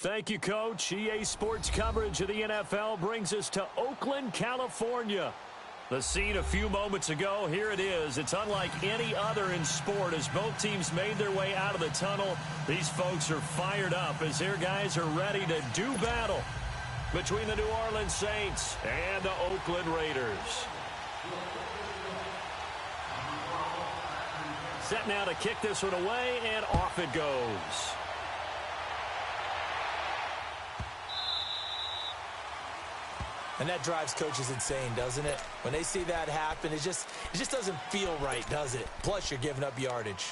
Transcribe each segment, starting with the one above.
Thank you, Coach. EA Sports coverage of the NFL brings us to Oakland, California. The scene a few moments ago, here it is. It's unlike any other in sport as both teams made their way out of the tunnel. These folks are fired up as their guys are ready to do battle between the New Orleans Saints and the Oakland Raiders. Set now to kick this one away, and off it goes. And that drives coaches insane, doesn't it? When they see that happen, it just doesn't feel right, does it? Plus, you're giving up yardage.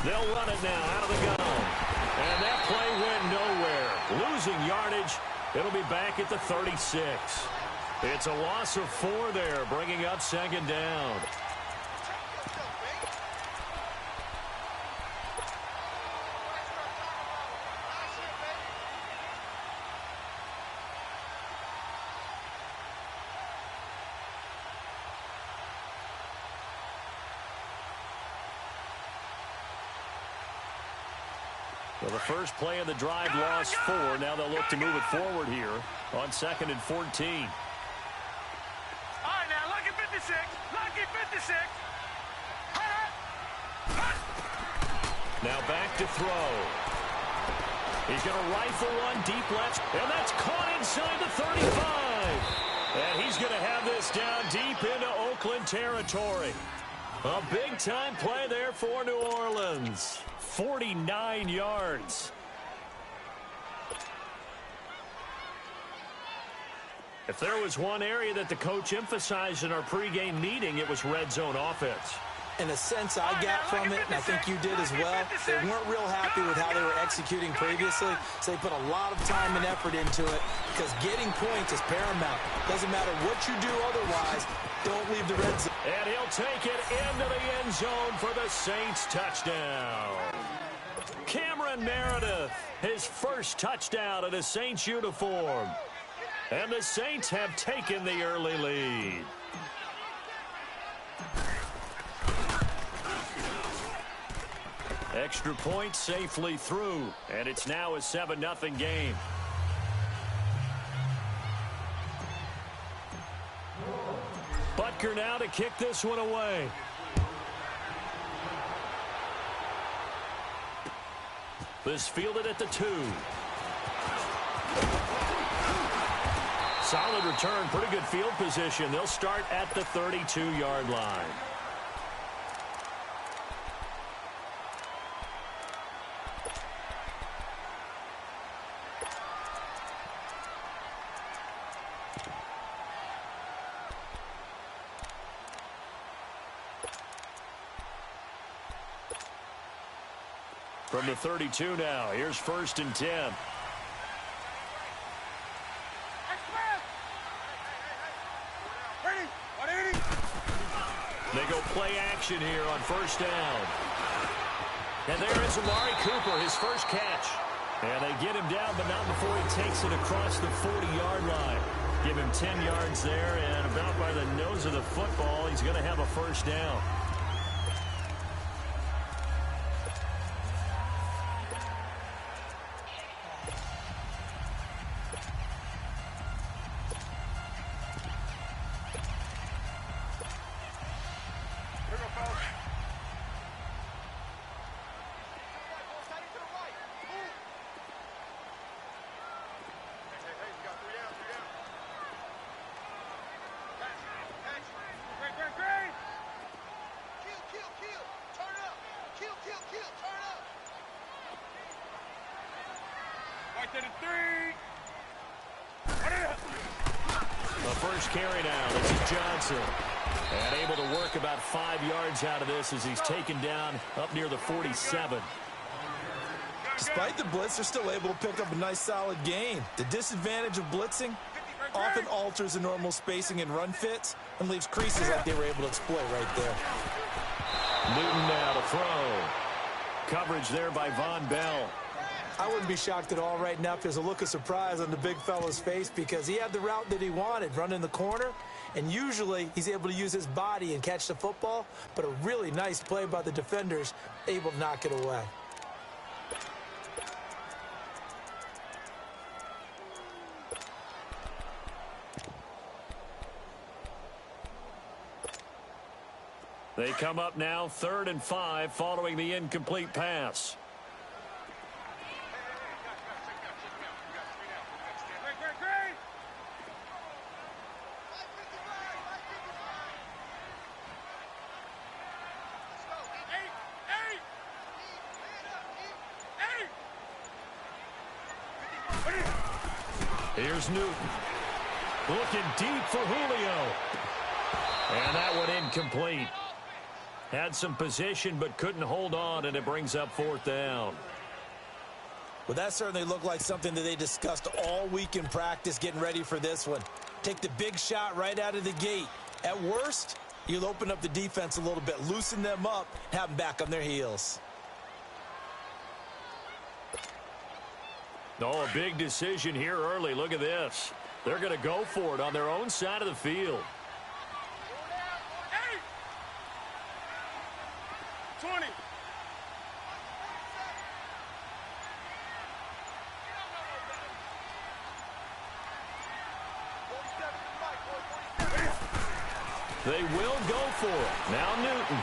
They'll run it now out of the gun. And that play went nowhere. Losing yardage. It'll be back at the 36. It's a loss of 4 there, bringing up second down. Well, the first play of the drive lost 4. Now they'll look to move it forward here on 2nd and 14. All right, now, lucky 56. Lucky 56. Now back to throw. He's going to rifle one deep left, and that's caught inside the 35. And he's going to have this down deep into Oakland territory. A big-time play there for New Orleans. 49 yards. If there was one area that the coach emphasized in our pregame meeting, it was red zone offense. In a sense, I got from it, and I think you did as well, they weren't real happy with how they were executing previously, so they put a lot of time and effort into it because getting points is paramount. Doesn't matter what you do otherwise, don't leave the red zone. And he'll take it into the end zone for the Saints touchdown. Cameron Meredith, his first touchdown in a Saints uniform. And the Saints have taken the early lead. Extra point safely through, and it's now a 7-0 game. Butker now to kick this one away. This fielded at the 2. Solid return, pretty good field position. They'll start at the 32-yard line. From the 32 now, here's 1st and 10. They go play action here on 1st down. And there is Amari Cooper, his first catch. And they get him down, but not before he takes it across the 40-yard line. Give him 10 yards there, and about by the nose of the football, he's going to have a 1st down. The first carry now, this is Johnson. And able to work about 5 yards out of this as he's taken down up near the 47. Despite the blitz, they're still able to pick up a nice solid gain. The disadvantage of blitzing, often alters the normal spacing and run fits and leaves creases like they were able to exploit right there. Newton now to throw. Coverage there by Von Bell. I wouldn't be shocked at all right now if there's a look of surprise on the big fella's face because he had the route that he wanted, running the corner, and usually he's able to use his body and catch the football, but a really nice play by the defenders, able to knock it away. They come up now 3rd and 5 following the incomplete pass. Here's Newton. Looking deep for Julio. And that one incomplete. Had some position but couldn't hold on, and it brings up 4th down. Well, that certainly looked like something that they discussed all week in practice getting ready for this one. Take the big shot right out of the gate. At worst, you'll open up the defense a little bit, loosen them up, have them back on their heels. Oh, a big decision here early. Look at this. They're going to go for it on their own side of the field. 20. They will go for it. Now Newton.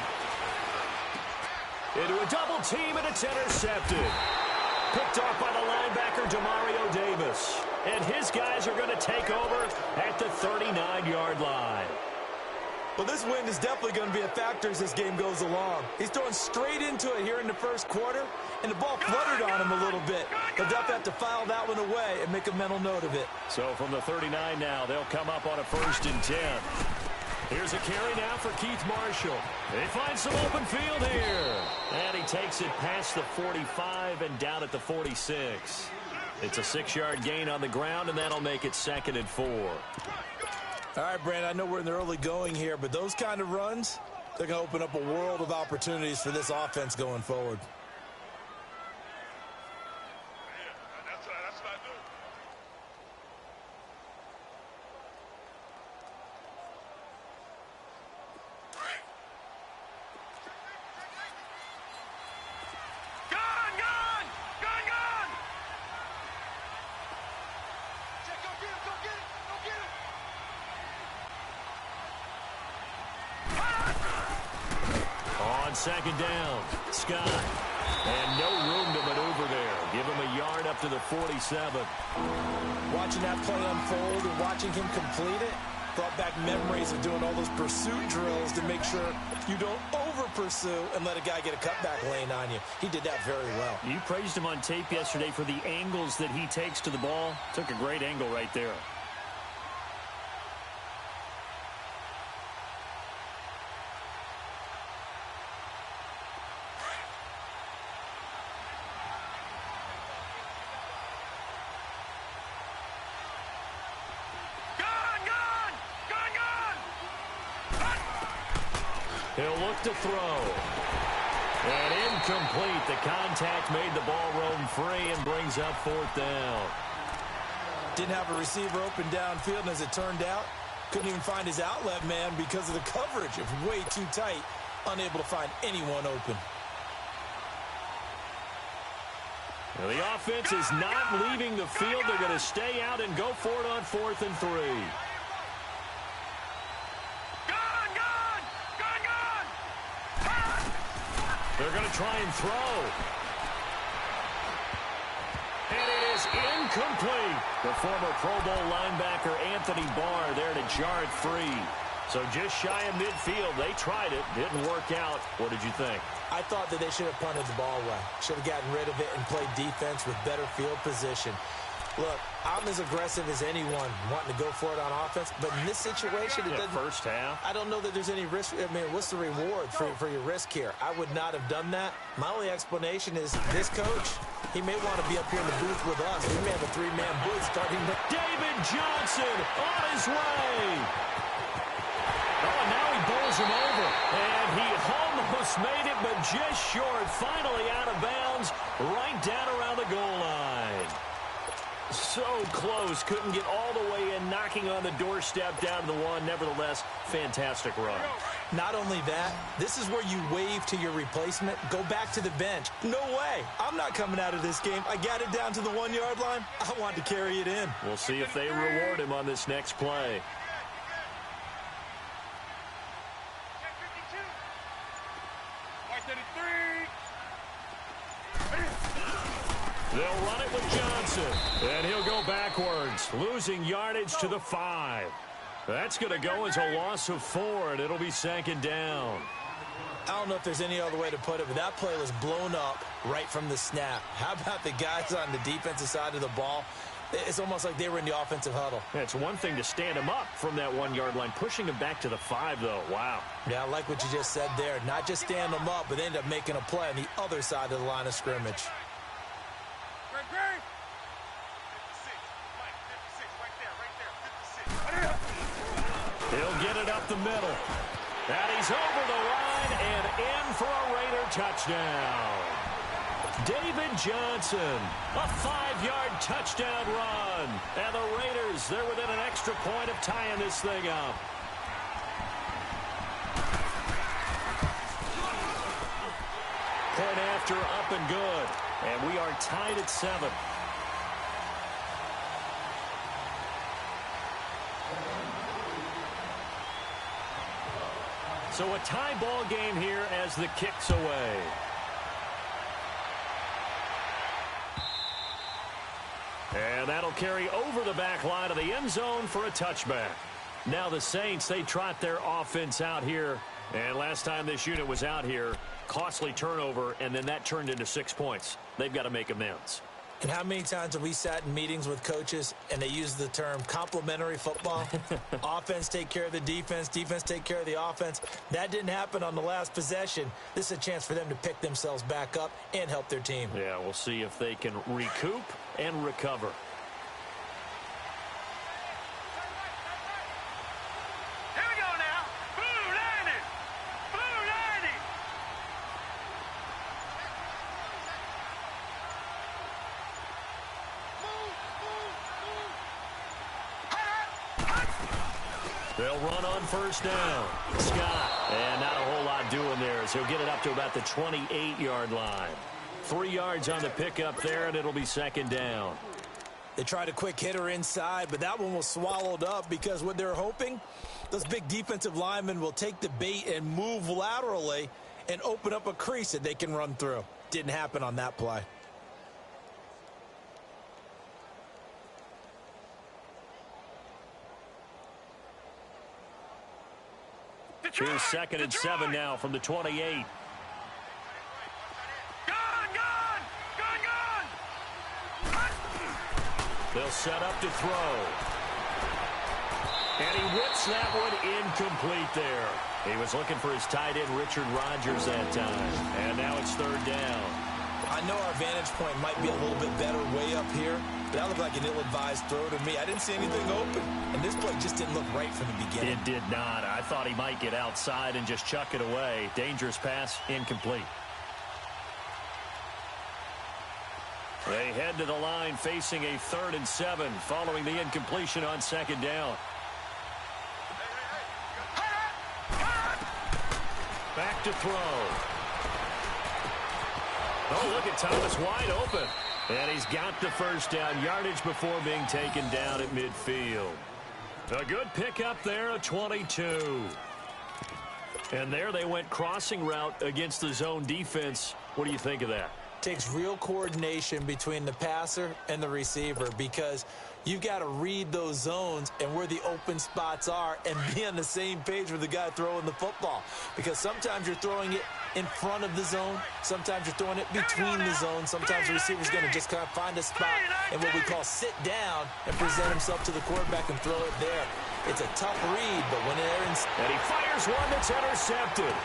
Into a double team, and it's intercepted. Picked off by the linebacker, Demario Davis. And his guys are going to take over at the 39-yard line. Well, this win is definitely going to be a factor as this game goes along. He's throwing straight into it here in the first quarter, and the ball fluttered on him a little bit. They'll definitely have to file that one away and make a mental note of it. So from the 39 now, they'll come up on a 1st and 10. Here's a carry now for Keith Marshall. They find some open field here. And he takes it past the 45 and down at the 46. It's a 6-yard gain on the ground, and that'll make it 2nd and 4. All right, Brandon, I know we're in the early going here, but those kind of runs, they're going to open up a world of opportunities for this offense going forward. That's what I do. Second down, Scott. And no room to maneuver there. Give him a yard up to the 47. Watching that play unfold and watching him complete it brought back memories of doing all those pursuit drills to make sure you don't over-pursue and let a guy get a cutback lane on you. He did that very well. You praised him on tape yesterday for the angles that he takes to the ball. Took a great angle right there. He'll look to throw. And incomplete. The contact made the ball roam free and brings up 4th down. Didn't have a receiver open downfield, and as it turned out, couldn't even find his outlet man because of the coverage. It was way too tight, unable to find anyone open. Well, the offense is not leaving the field. They're going to stay out and go for it on 4th and 3. They're going to try and throw. And it is incomplete. The former Pro Bowl linebacker Anthony Barr there to jar it free. So just shy of midfield. They tried it. Didn't work out. What did you think? I thought that they should have punted the ball away. Should have gotten rid of it and played defense with better field position. Look, I'm as aggressive as anyone wanting to go for it on offense, but in this situation, it doesn't. First half. I don't know that there's any risk. I mean, what's the reward for your risk here? I would not have done that. My only explanation is this coach, he may want to be up here in the booth with us. We may have a three-man booth starting. David Johnson on his way. Oh, and now he bowls him over. And he almost made it, but just short. Finally out of bounds, right down around the goal line. So close, couldn't get all the way in, knocking on the doorstep down to the one. Nevertheless, fantastic run. Not only that, this is where you wave to your replacement, go back to the bench. No way, I'm not coming out of this game. I got it down to the 1 yard line. I want to carry it in. We'll see if they reward him on this next play. They'll run it with Johnson, and he'll go backwards, losing yardage to the 5. That's going to go as a loss of 4, and it'll be second down. I don't know if there's any other way to put it, but that play was blown up right from the snap. How about the guys on the defensive side of the ball? It's almost like they were in the offensive huddle. It's one thing to stand him up from that 1 yard line, pushing him back to the 5, though. Wow. Yeah, I like what you just said there. Not just stand them up, but end up making a play on the other side of the line of scrimmage. He'll get it up the middle. And he's over the line and in for a Raider touchdown. David Johnson, a 5-yard touchdown run. And the Raiders, they're within an extra point of tying this thing up. Point after, up and good. And we are tied at 7. So a tie ball game here as the kick's away. And that'll carry over the back line of the end zone for a touchback. Now the Saints, they trot their offense out here. And last time this unit was out here, costly turnover, and then that turned into 6 points. They've got to make amends. And how many times have we sat in meetings with coaches and they use the term complementary football? Offense take care of the defense, defense take care of the offense. That didn't happen on the last possession. This is a chance for them to pick themselves back up and help their team. Yeah, we'll see if they can recoup and recover. Here we go now. Blue 90. Blue 90. They'll run on first down. Scott, and not a whole lot doing there as he'll get it up to about the 28-yard line. 3 yards on the pickup there, and it'll be second down. They tried a quick hitter inside, but that one was swallowed up because what they're hoping, those big defensive linemen will take the bait and move laterally and open up a crease that they can run through. Didn't happen on that play. Here's second and 7 now from the 28. They'll set up to throw. And he whips that one incomplete there. He was looking for his tight end, Richard Rodgers, that time. And now it's third down. I know our vantage point might be a little bit better way up here, but that looked like an ill-advised throw to me. I didn't see anything open, and this play just didn't look right from the beginning. It did not. I thought he might get outside and just chuck it away. Dangerous pass, incomplete. They head to the line facing a 3rd and 7 following the incompletion on second down. Back to throw. Oh, look at Thomas wide open. And he's got the first down, yardage before being taken down at midfield. A good pickup there, a 22. And there they went crossing route against the zone defense. What do you think of that? Takes real coordination between the passer and the receiver because You've got to read those zones and where the open spots are and be on the same page with the guy throwing the football. Because sometimes you're throwing it in front of the zone. Sometimes you're throwing it between the zones. Sometimes the receiver's going to just kind of find a spot and what we call sit down and present himself to the quarterback and throw it there. It's a tough read, but when they're in... And he fires one that's intercepted.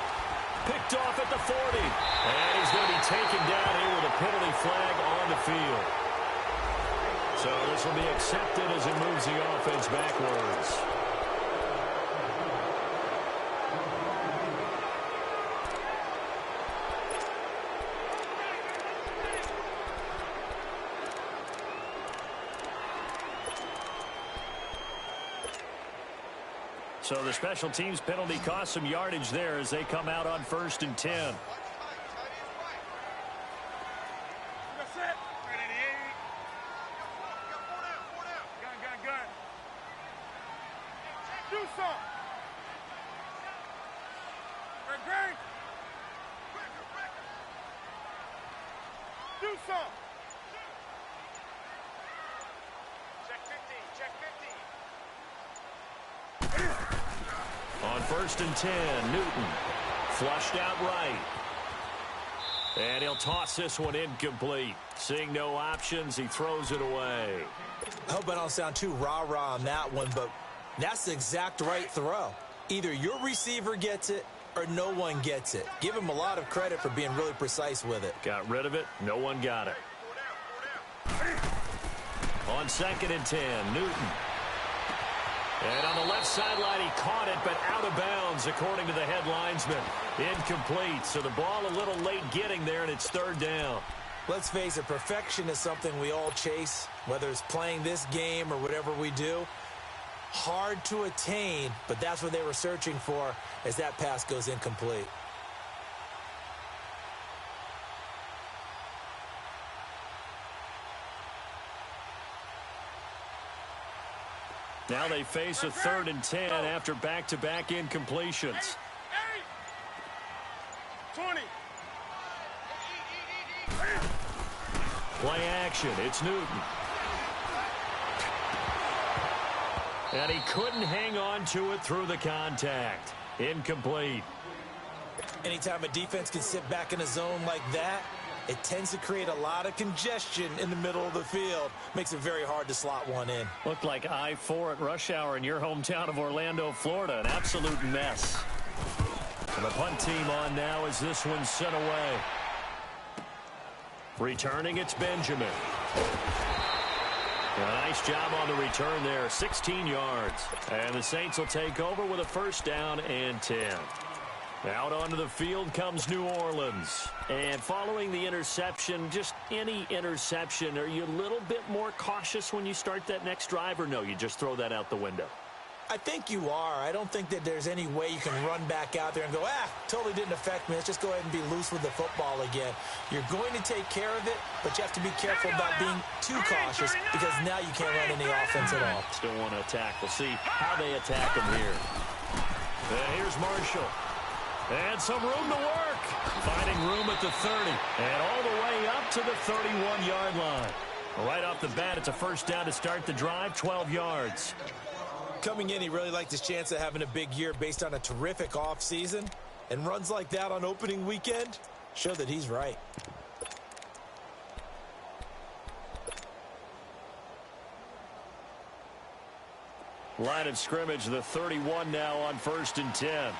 Picked off at the 40. And he's going to be taken down here with a penalty flag on the field. So this will be accepted as it moves the offense backwards. So the special teams penalty cost some yardage there as they come out on 1st and 10. On 1st and 10, Newton flushed out right. And he'll toss this one incomplete. Seeing no options, he throws it away. I hope I don't sound too rah-rah on that one, but that's the exact right throw. Either your receiver gets it or no one gets it. Give him a lot of credit for being really precise with it. Got rid of it. No one got it. On 2nd and 10, Newton. And on the left sideline, he caught it, but out of bounds, according to the head linesman. Incomplete, so the ball a little late getting there, and it's 3rd down. Let's face it, perfection is something we all chase, whether it's playing this game or whatever we do. Hard to attain, but that's what they were searching for as that pass goes incomplete. Now they face a 3rd and 10 after back-to-back incompletions. 20. Play action. It's Newton. And he couldn't hang on to it through the contact. Incomplete. Anytime a defense can sit back in a zone like that, it tends to create a lot of congestion in the middle of the field. Makes it very hard to slot one in. Looked like I-4 at rush hour in your hometown of Orlando, Florida. An absolute mess. And the punt team on now as this one's sent away. Returning, it's Benjamin. A nice job on the return there. 16 yards. And the Saints will take over with a 1st down and 10. Out onto the field comes New Orleans. And following the interception, just any interception, are you a little bit more cautious when you start that next drive, or no, you just throw that out the window? I think you are. I don't think that there's any way you can run back out there and go, totally didn't affect me. Let's just go ahead and be loose with the football again. You're going to take care of it, but you have to be careful about being too cautious because now you can't run any offense at all. Still want to attack. We'll see how they attack him here. And here's Marshall. And some room to work. Finding room at the 30. And all the way up to the 31-yard line. Right off the bat, it's a 1st down to start the drive, 12 yards. Coming in, he really liked his chance of having a big year based on a terrific offseason. And runs like that on opening weekend show that he's right. Line of scrimmage, the 31 now on 1st and 10.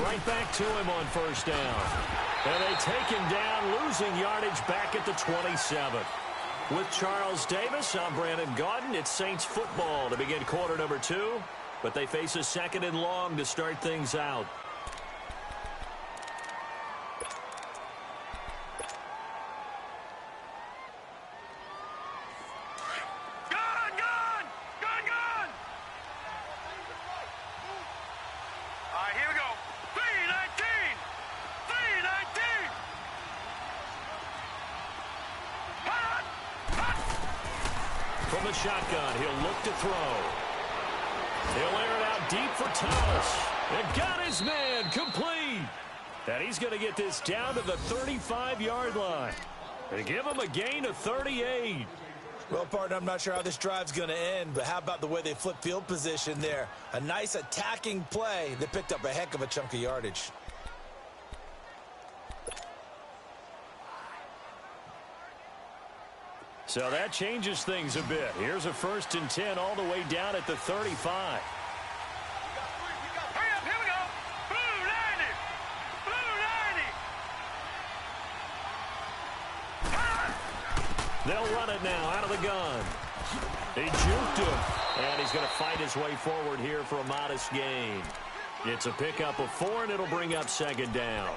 Right back to him on 1st down. And they take him down, losing yardage back at the 27. With Charles Davis, I'm Brandon Gaudin. It's Saints football to begin quarter number 2. But they face a 2nd and long to start things out. From the shotgun, he'll look to throw. He'll air it out deep for Thomas. It got his man complete. And he's going to get this down to the 35-yard line. They give him a gain of 38. Well, partner, I'm not sure how this drive's going to end, but how about the way they flip field position there? A nice attacking play that picked up a heck of a chunk of yardage. So that changes things a bit. Here's a 1st and 10 all the way down at the 35. Hurry up, here we go. Blue 90. Blue 90. They'll run it now out of the gun. He juked him, and he's going to fight his way forward here for a modest gain. It's a pickup of 4, and it'll bring up 2nd down.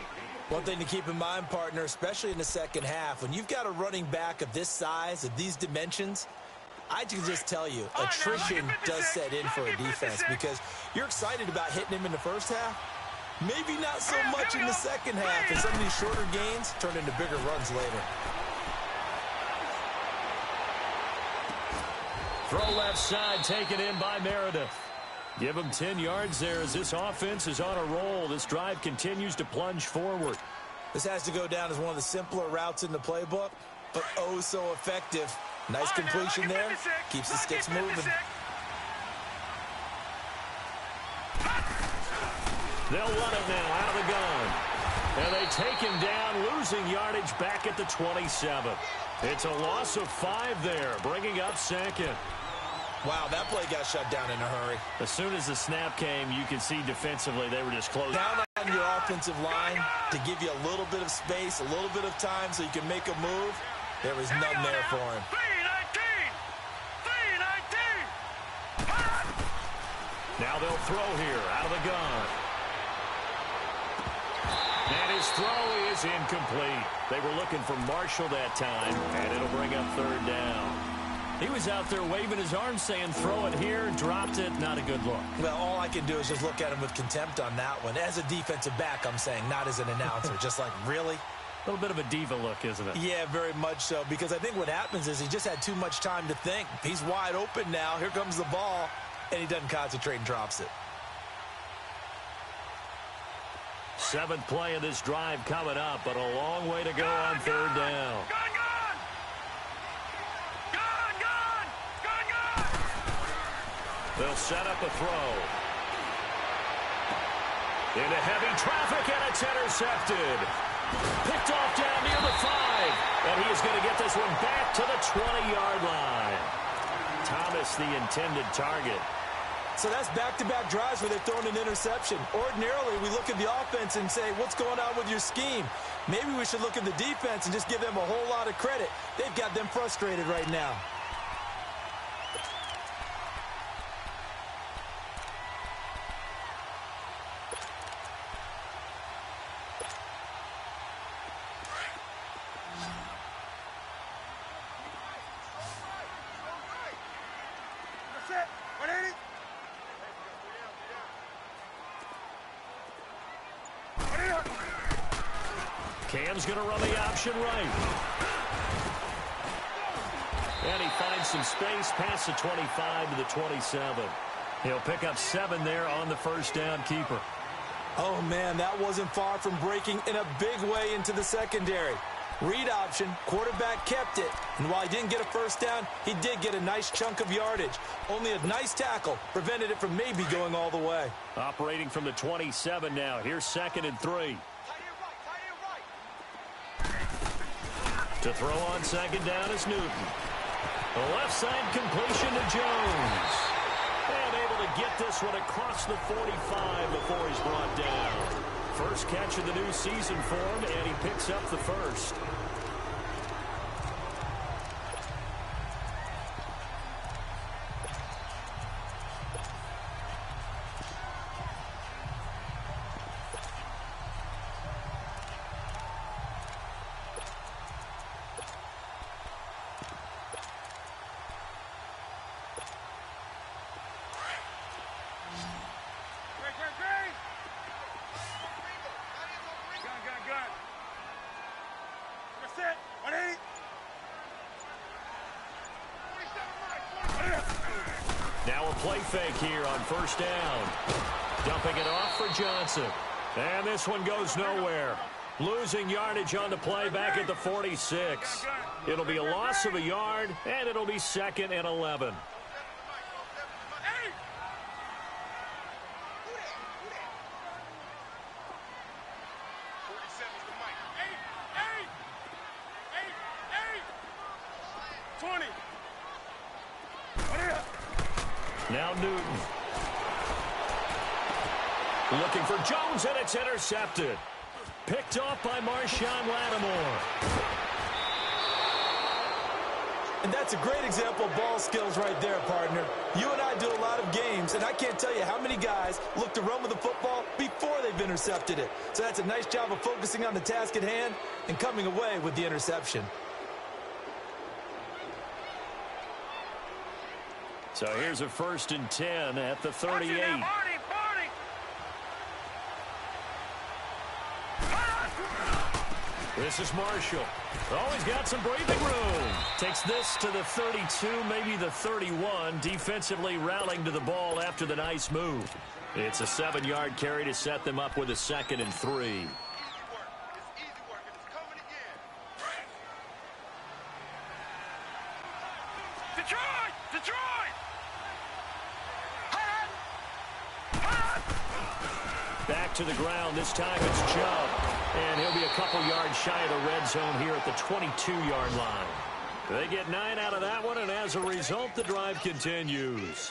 One thing to keep in mind, partner, especially in the second half, when you've got a running back of this size, of these dimensions, I can just tell you, attrition does set in for a defense because you're excited about hitting him in the first half. Maybe not so much in the second half, and some of these shorter gains turn into bigger runs later. Throw left side, taken in by Meredith. Give him 10 yards there as this offense is on a roll. This drive continues to plunge forward. This has to go down as one of the simpler routes in the playbook, but oh so effective. Nice completion there. Keeps the sticks moving. They'll run it now out of the gun. And they take him down, losing yardage back at the 27. It's a loss of 5 there, bringing up 2nd. Wow, that play got shut down in a hurry. As soon as the snap came, you could see defensively they were just closing. Down on your offensive line to give you a little bit of space, a little bit of time so you can make a move. There was none there for him. 319. Now they'll throw here out of the gun. And his throw is incomplete. They were looking for Marshall that time, and it'll bring up 3rd down. He was out there waving his arms saying, throw it here, dropped it, not a good look. Well, all I can do is just look at him with contempt on that one. As a defensive back, I'm saying, not as an announcer. Just like, really? A little bit of a diva look, isn't it? Yeah, very much so, because I think what happens is he just had too much time to think. He's wide open now. Here comes the ball, and he doesn't concentrate and drops it. 7th play of this drive coming up, but a long way to go on 3rd down. They'll set up a throw. Into heavy traffic, and it's intercepted. Picked off down near the 5. And he is going to get this one back to the 20-yard line. Thomas, the intended target. So that's back-to-back drives where they've thrown an interception. Ordinarily, we look at the offense and say, what's going on with your scheme? Maybe we should look at the defense and just give them a whole lot of credit. They've got them frustrated right now. Cam's going to run the option right. And he finds some space past the 25 to the 27. He'll pick up 7 there on the 1st down keeper. Oh, man, that wasn't far from breaking in a big way into the secondary. Read option, quarterback kept it. And while he didn't get a 1st down, he did get a nice chunk of yardage. Only a nice tackle prevented it from maybe going all the way. Operating from the 27 now. Here's 2nd and 3. To throw on 2nd down is Newton. The left side completion to Jones. And able to get this one across the 45 before he's brought down. First catch of the new season for him, and he picks up the 1st. Now a play fake here on 1st down. Dumping it off for Johnson. And this one goes nowhere. Losing yardage on the play back at the 46. It'll be a loss of a yard, and it'll be 2nd and 11. Now Newton. Looking for Jones, and it's intercepted. Picked off by Marshawn Lattimore. And that's a great example of ball skills right there, partner. You and I do a lot of games, and I can't tell you how many guys look to run with the football before they've intercepted it. So that's a nice job of focusing on the task at hand and coming away with the interception. So here's a 1st and 10 at the 38. This is Marshall. Oh, he's got some breathing room. Takes this to the 32, maybe the 31. Defensively rallying to the ball after the nice move. It's a 7-yard carry to set them up with a 2nd and 3. Back to the ground. This time it's Chubb. And he'll be a couple yards shy of the red zone here at the 22-yard line. They get 9 out of that one, and as a result, the drive continues.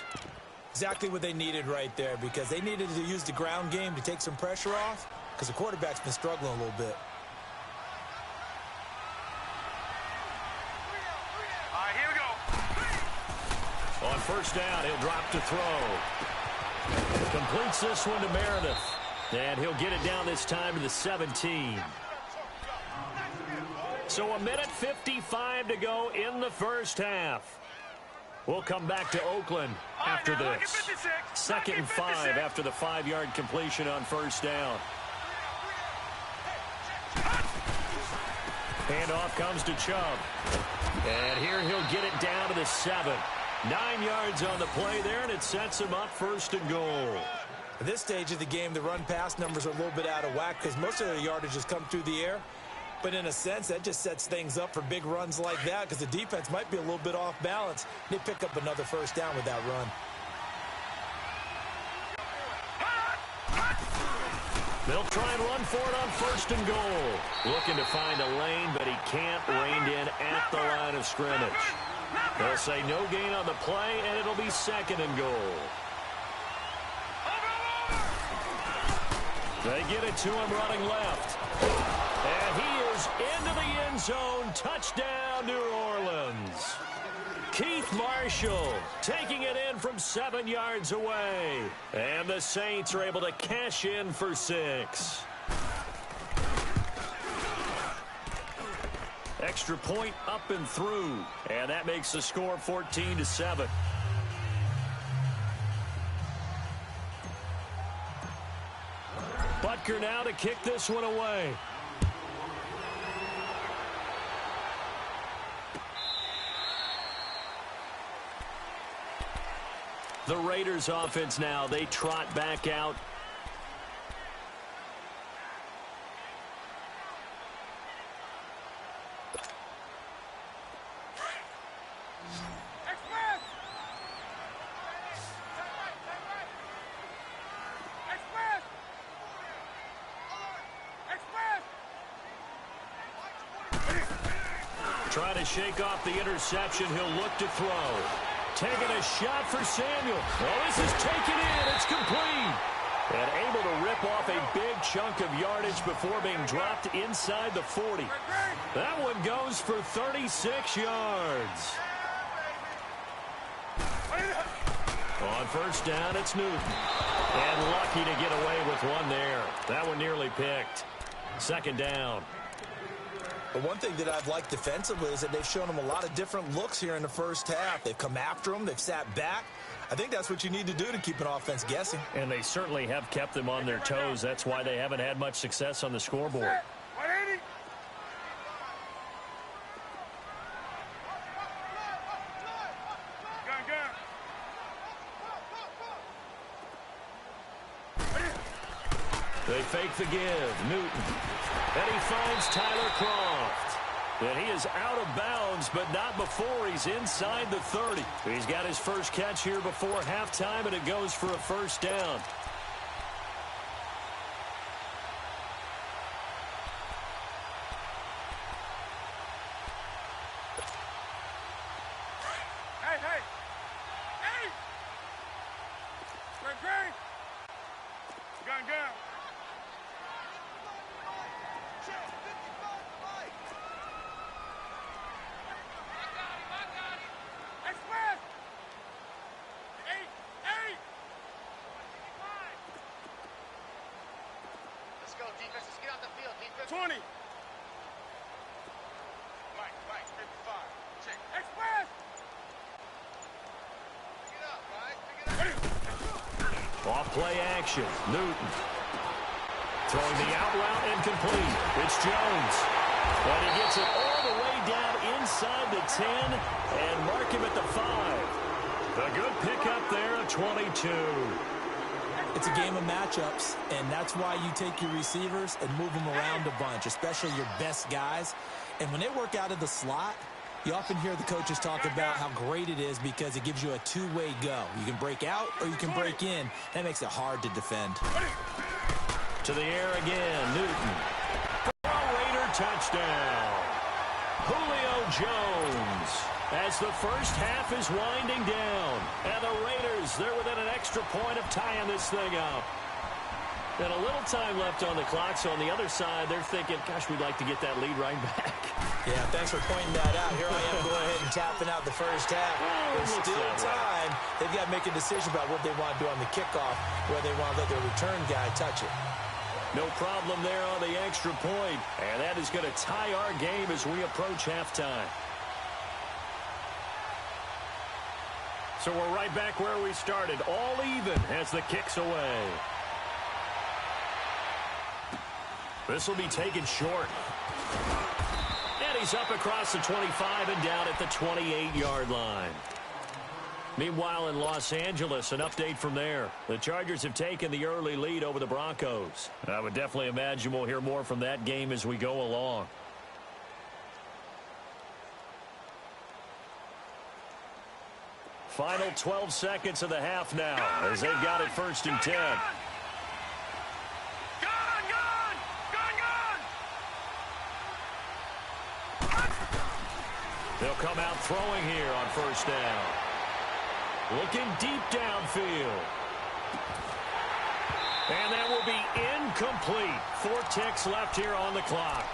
Exactly what they needed right there, because they needed to use the ground game to take some pressure off, because the quarterback's been struggling a little bit. All right, here we go. On 1st down, he'll drop to throw. Completes this one to Meredith. And he'll get it down this time to the 17. So 1:55 to go in the 1st half. We'll come back to Oakland after this. 2nd and 5 after the 5-yard completion on 1st down. Handoff comes to Chubb. And here he'll get it down to the 7. 9 yards on the play there, and it sets him up 1st and goal. At this stage of the game, the run-pass numbers are a little bit out of whack because most of their yardage has come through the air. But in a sense, that just sets things up for big runs like that because the defense might be a little bit off balance. They pick up another 1st down with that run. They'll try and run for it on 1st and goal. Looking to find a lane, but he can't rein in at the line of scrimmage. They'll say no gain on the play, and it'll be 2nd and goal. They get it to him running left. And he is into the end zone. Touchdown, New Orleans. Keith Marshall taking it in from 7 yards away. And the Saints are able to cash in for 6. Extra point up and through. And that makes the score 14-7. Butker now to kick this one away. The Raiders offense now, they trot back out. Trying to shake off the interception. He'll look to throw. Taking a shot for Samuel. Oh, this is taken in. It's complete. And able to rip off a big chunk of yardage before being dropped inside the 40. That one goes for 36 yards. On 1st down, it's Newton. And lucky to get away with one there. That one nearly picked. 2nd down. But one thing that I've liked defensively is that they've shown them a lot of different looks here in the 1st half. They've come after them. They've sat back. I think that's what you need to do to keep an offense guessing. And they certainly have kept them on their toes. That's why they haven't had much success on the scoreboard. They fake the give. Newton. And he finds Tyler Croft. And he is out of bounds, but not before he's inside the 30. He's got his first catch here before halftime, and it goes for a first down. Defenses, get out the field, defense. 20. Mike, 55. Check. Express! Pick it up, right? Pick it up. Off play action. Newton. Throwing the out route incomplete. It's Jones. But he gets it all the way down inside the 10 and mark him at the 5. A good pickup there of 22. It's a game of matchups, and that's why you take your receivers and move them around a bunch, especially your best guys. And when they work out of the slot, you often hear the coaches talk about how great it is because it gives you a two-way go. You can break out or you can break in. That makes it hard to defend. To the air again, Newton. For a Raider touchdown. Julio Jones. As the first half is winding down. And the Raiders, they're within an extra point of tying this thing up. And a little time left on the clock, so on the other side, they're thinking, gosh, we'd like to get that lead right back. Yeah, thanks for pointing that out. Here I am going ahead and tapping out the first half. There's still time. They've got to make a decision about what they want to do on the kickoff, whether they want to let their return guy touch it. No problem there on the extra point. And that is going to tie our game as we approach halftime. So we're right back where we started, all even as the kick's away. This will be taken short. And he's up across the 25 and down at the 28-yard line. Meanwhile, in Los Angeles, an update from there. The Chargers have taken the early lead over the Broncos. I would definitely imagine we'll hear more from that game as we go along. Final 12 seconds of the half now as they've got it 1st and 10. They'll come out throwing here on 1st down. Looking deep downfield. And that will be incomplete. 4 ticks left here on the clock.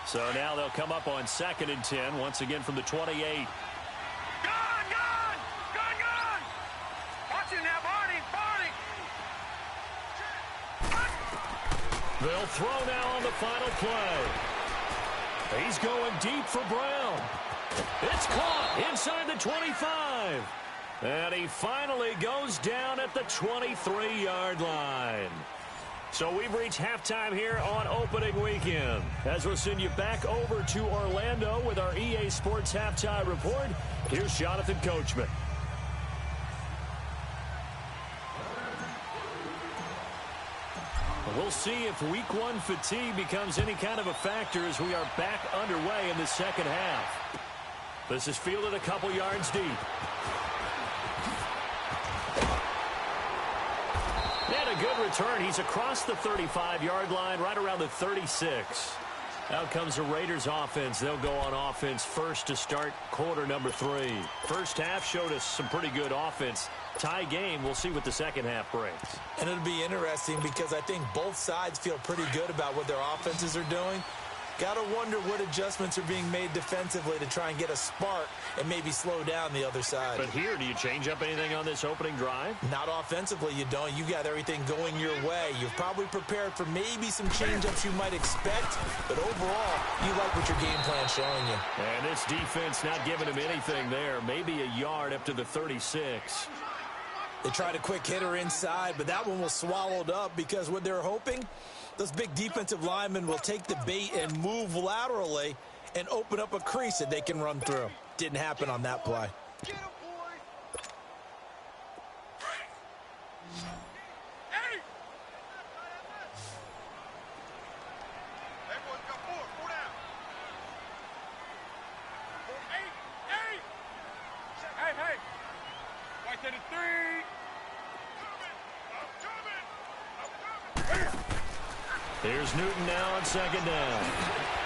So now they'll come up on 2nd and 10, once again from the 28. Gone! Watch it now, Barney! They'll throw now on the final play. He's going deep for Brown. It's caught inside the 25. And he finally goes down at the 23-yard line. So we've reached halftime here on opening weekend. As we'll send you back over to Orlando with our EA Sports Halftime Report, here's Jonathan Coachman. We'll see if Week 1 fatigue becomes any kind of a factor as we are back underway in the second half. This is fielded a couple yards deep. And a good return. He's across the 35-yard line, right around the 36. Out comes the Raiders offense. They'll go on offense first to start quarter number 3. First half showed us some pretty good offense. Tie game. We'll see what the second half brings. And it'll be interesting because I think both sides feel pretty good about what their offenses are doing. Got to wonder what adjustments are being made defensively to try and get a spark and maybe slow down the other side. But here, do you change up anything on this opening drive? Not offensively, you don't. You got everything going your way. You've probably prepared for maybe some change-ups you might expect, but overall, you like what your game plan's showing you. And this defense not giving him anything there. Maybe a yard up to the 36. They tried a quick hitter inside, but that one was swallowed up because what they're hoping, those big defensive linemen will take the bait and move laterally and open up a crease that they can run through. Didn't happen on that play. Get him, boy. Hey, boys, got four. Four down. 4, 8, 8. Hey. Right to the 3. Here's Newton now on second down.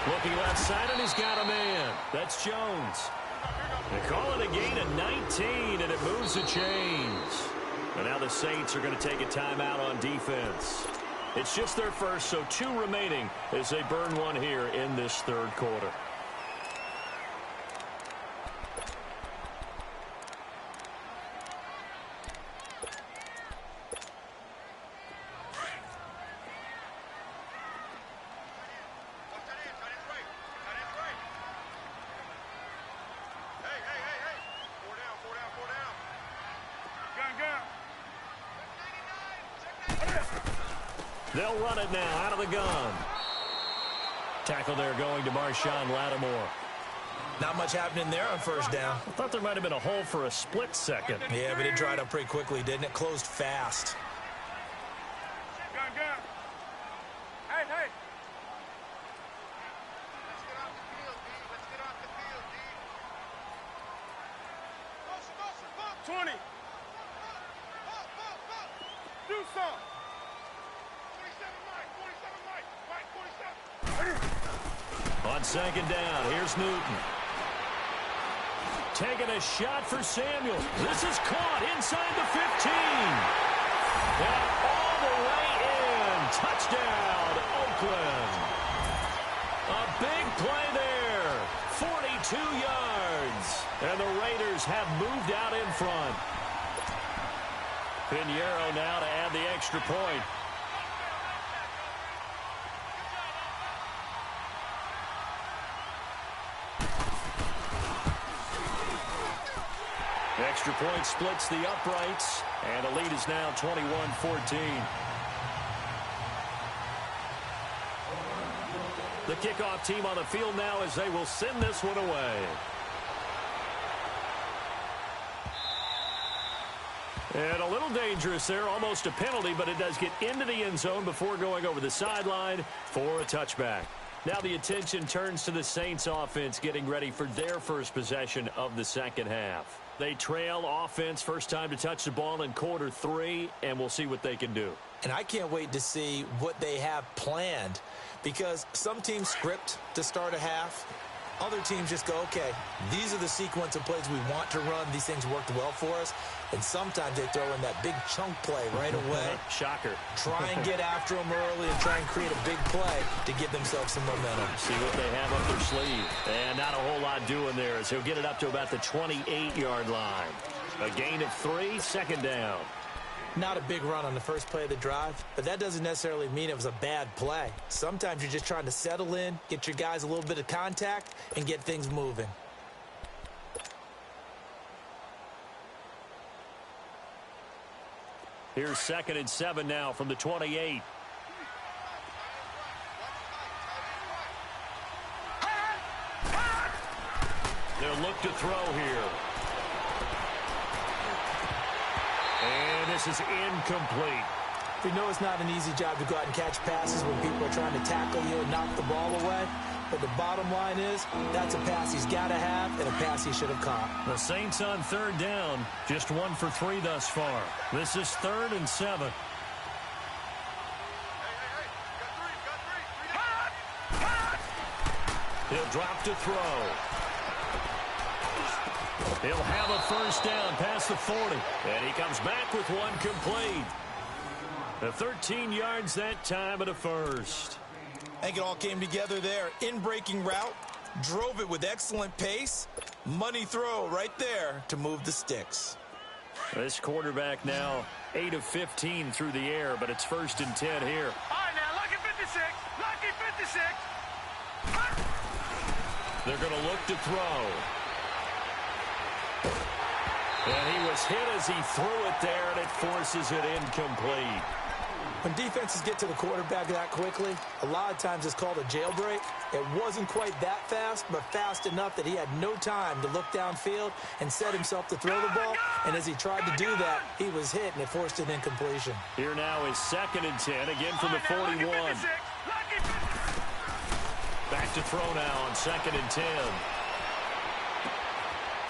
Looking left side, and he's got a man. That's Jones. They call it a gain of 19, and it moves the chains. And now the Saints are going to take a timeout on defense. It's just their first, so 2 remaining as they burn one here in this third quarter. They'll run it now out of the gun. Tackle there going to Marshawn Lattimore. Not much happening there on first down. I thought there might have been a hole for a split second. Yeah, but it dried up pretty quickly, didn't it? Closed fast. Gun. Hey. Let's get off the field, D. Let's get off the field, D. Motion. 20. Do something. 27, Mike. Mike, 27. On second down, here's Newton. Taking a shot for Samuel. This is caught inside the 15. And all the way in. Touchdown, Oakland. A big play there. 42 yards. And the Raiders have moved out in front. Pinheiro now to add the extra point. Extra point splits the uprights, and the lead is now 21-14. The kickoff team on the field now as they will send this one away. And a little dangerous there, almost a penalty, but it does get into the end zone before going over the sideline for a touchback. Now the attention turns to the Saints offense getting ready for their first possession of the second half. They trail offense first time to touch the ball in quarter 3, and we'll see what they can do. And I can't wait to see what they have planned, because some teams script to start a half. Other teams just go, okay, these are the sequence of plays we want to run. These things worked well for us. And sometimes they throw in that big chunk play right away. Shocker. Try and get after them early and try and create a big play to give themselves some momentum. See what they have up their sleeve. And not a whole lot doing there as he'll get it up to about the 28-yard line. A gain of 3, second down. Not a big run on the first play of the drive, but that doesn't necessarily mean it was a bad play. Sometimes you're just trying to settle in, get your guys a little bit of contact, and get things moving. Here's 2nd and 7 now from the 28. They'll look to throw here. And this is incomplete. We know it's not an easy job to go out and catch passes when people are trying to tackle you and knock the ball away. But the bottom line is, that's a pass he's got to have and a pass he should have caught. The Saints on 3rd down, just 1 for 3 thus far. This is 3rd and 7. He'll drop to throw. He'll have a first down past the 40. And he comes back with one complete. The 13 yards that time at a first. I think it all came together there. In-breaking route, drove it with excellent pace. Money throw right there to move the sticks. This quarterback now 8 of 15 through the air, but it's 1st and 10 here. All right, now, lucky 56. Lucky 56. They're going to look to throw. And he would was hit as he threw it there, and it forces it incomplete. When defenses get to the quarterback that quickly, a lot of times it's called a jailbreak. It wasn't quite that fast, but fast enough that he had no time to look downfield and set himself to throw the ball. And as he tried to do that, he was hit, and it forced an incompletion. Here now is 2nd and 10, again from the 41. Back to throw now on 2nd and 10.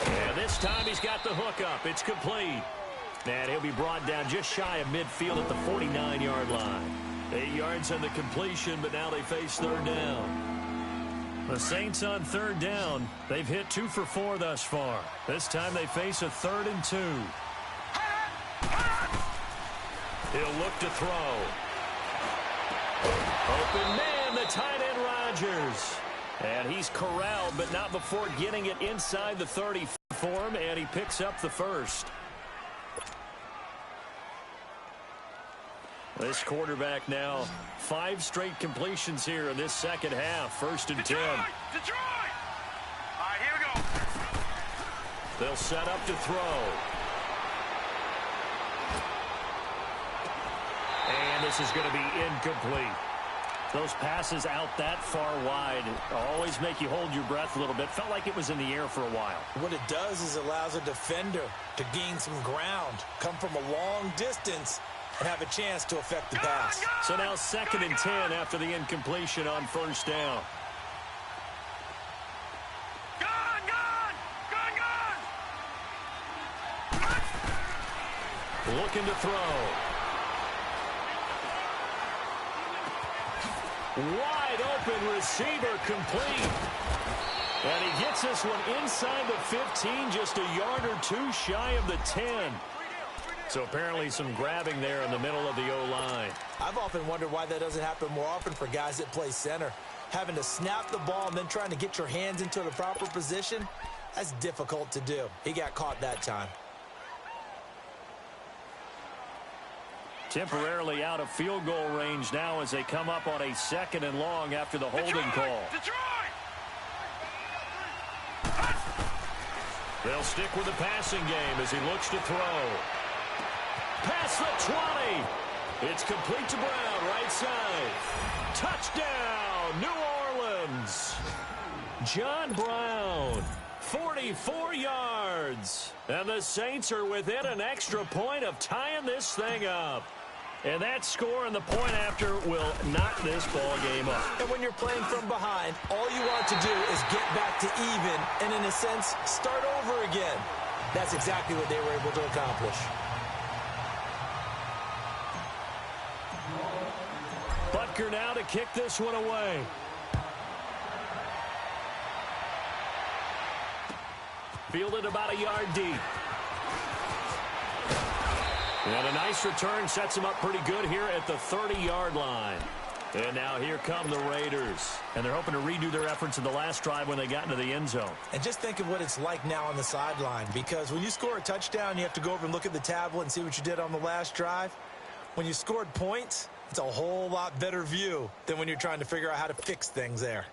And this time he's got the hook up. It's complete. And he'll be brought down just shy of midfield at the 49-yard line. 8 yards on the completion, but now they face 3rd down. The Saints on 3rd down. They've hit 2 for 4 thus far. This time they face a 3rd and 2. He'll look to throw. Open man, the tight end Rodgers. And he's corralled, but not before getting it inside the 30 for him, and he picks up the first. This quarterback now 5 straight completions here in this second half. 1st and 10. Detroit! All right, here we go. They'll set up to throw. And this is going to be incomplete. Those passes out that far wide always make you hold your breath a little bit. Felt like it was in the air for a while. What it does is it allows a defender to gain some ground, come from a long distance, and have a chance to affect the pass. So now 2nd and 10 after the incompletion on 1st down. Looking to throw. Wide open receiver complete. And he gets this one inside the 15, just a yard or 2 shy of the 10. So apparently some grabbing there in the middle of the O-line. I've often wondered why that doesn't happen more often for guys that play center. Having to snap the ball and then trying to get your hands into the proper position, that's difficult to do. He got caught that time. Temporarily out of field goal range now as they come up on a 2nd and long after the holding call. They'll stick with the passing game as he looks to throw. Past the 20. It's complete to Brown, right side. Touchdown, New Orleans. John Brown, 44 yards. And the Saints are within an extra point of tying this thing up. And that score and the point after will knock this ball game up. And when you're playing from behind, all you want to do is get back to even and, in a sense, start over again. That's exactly what they were able to accomplish. Butker now to kick this one away. Fielded about a yard deep. And a nice return sets him up pretty good here at the 30-yard line. And now here come the Raiders. And they're hoping to redo their efforts in the last drive when they got into the end zone. And just think of what it's like now on the sideline, because when you score a touchdown, you have to go over and look at the tablet and see what you did on the last drive. When you scored points, it's a whole lot better view than when you're trying to figure out how to fix things there.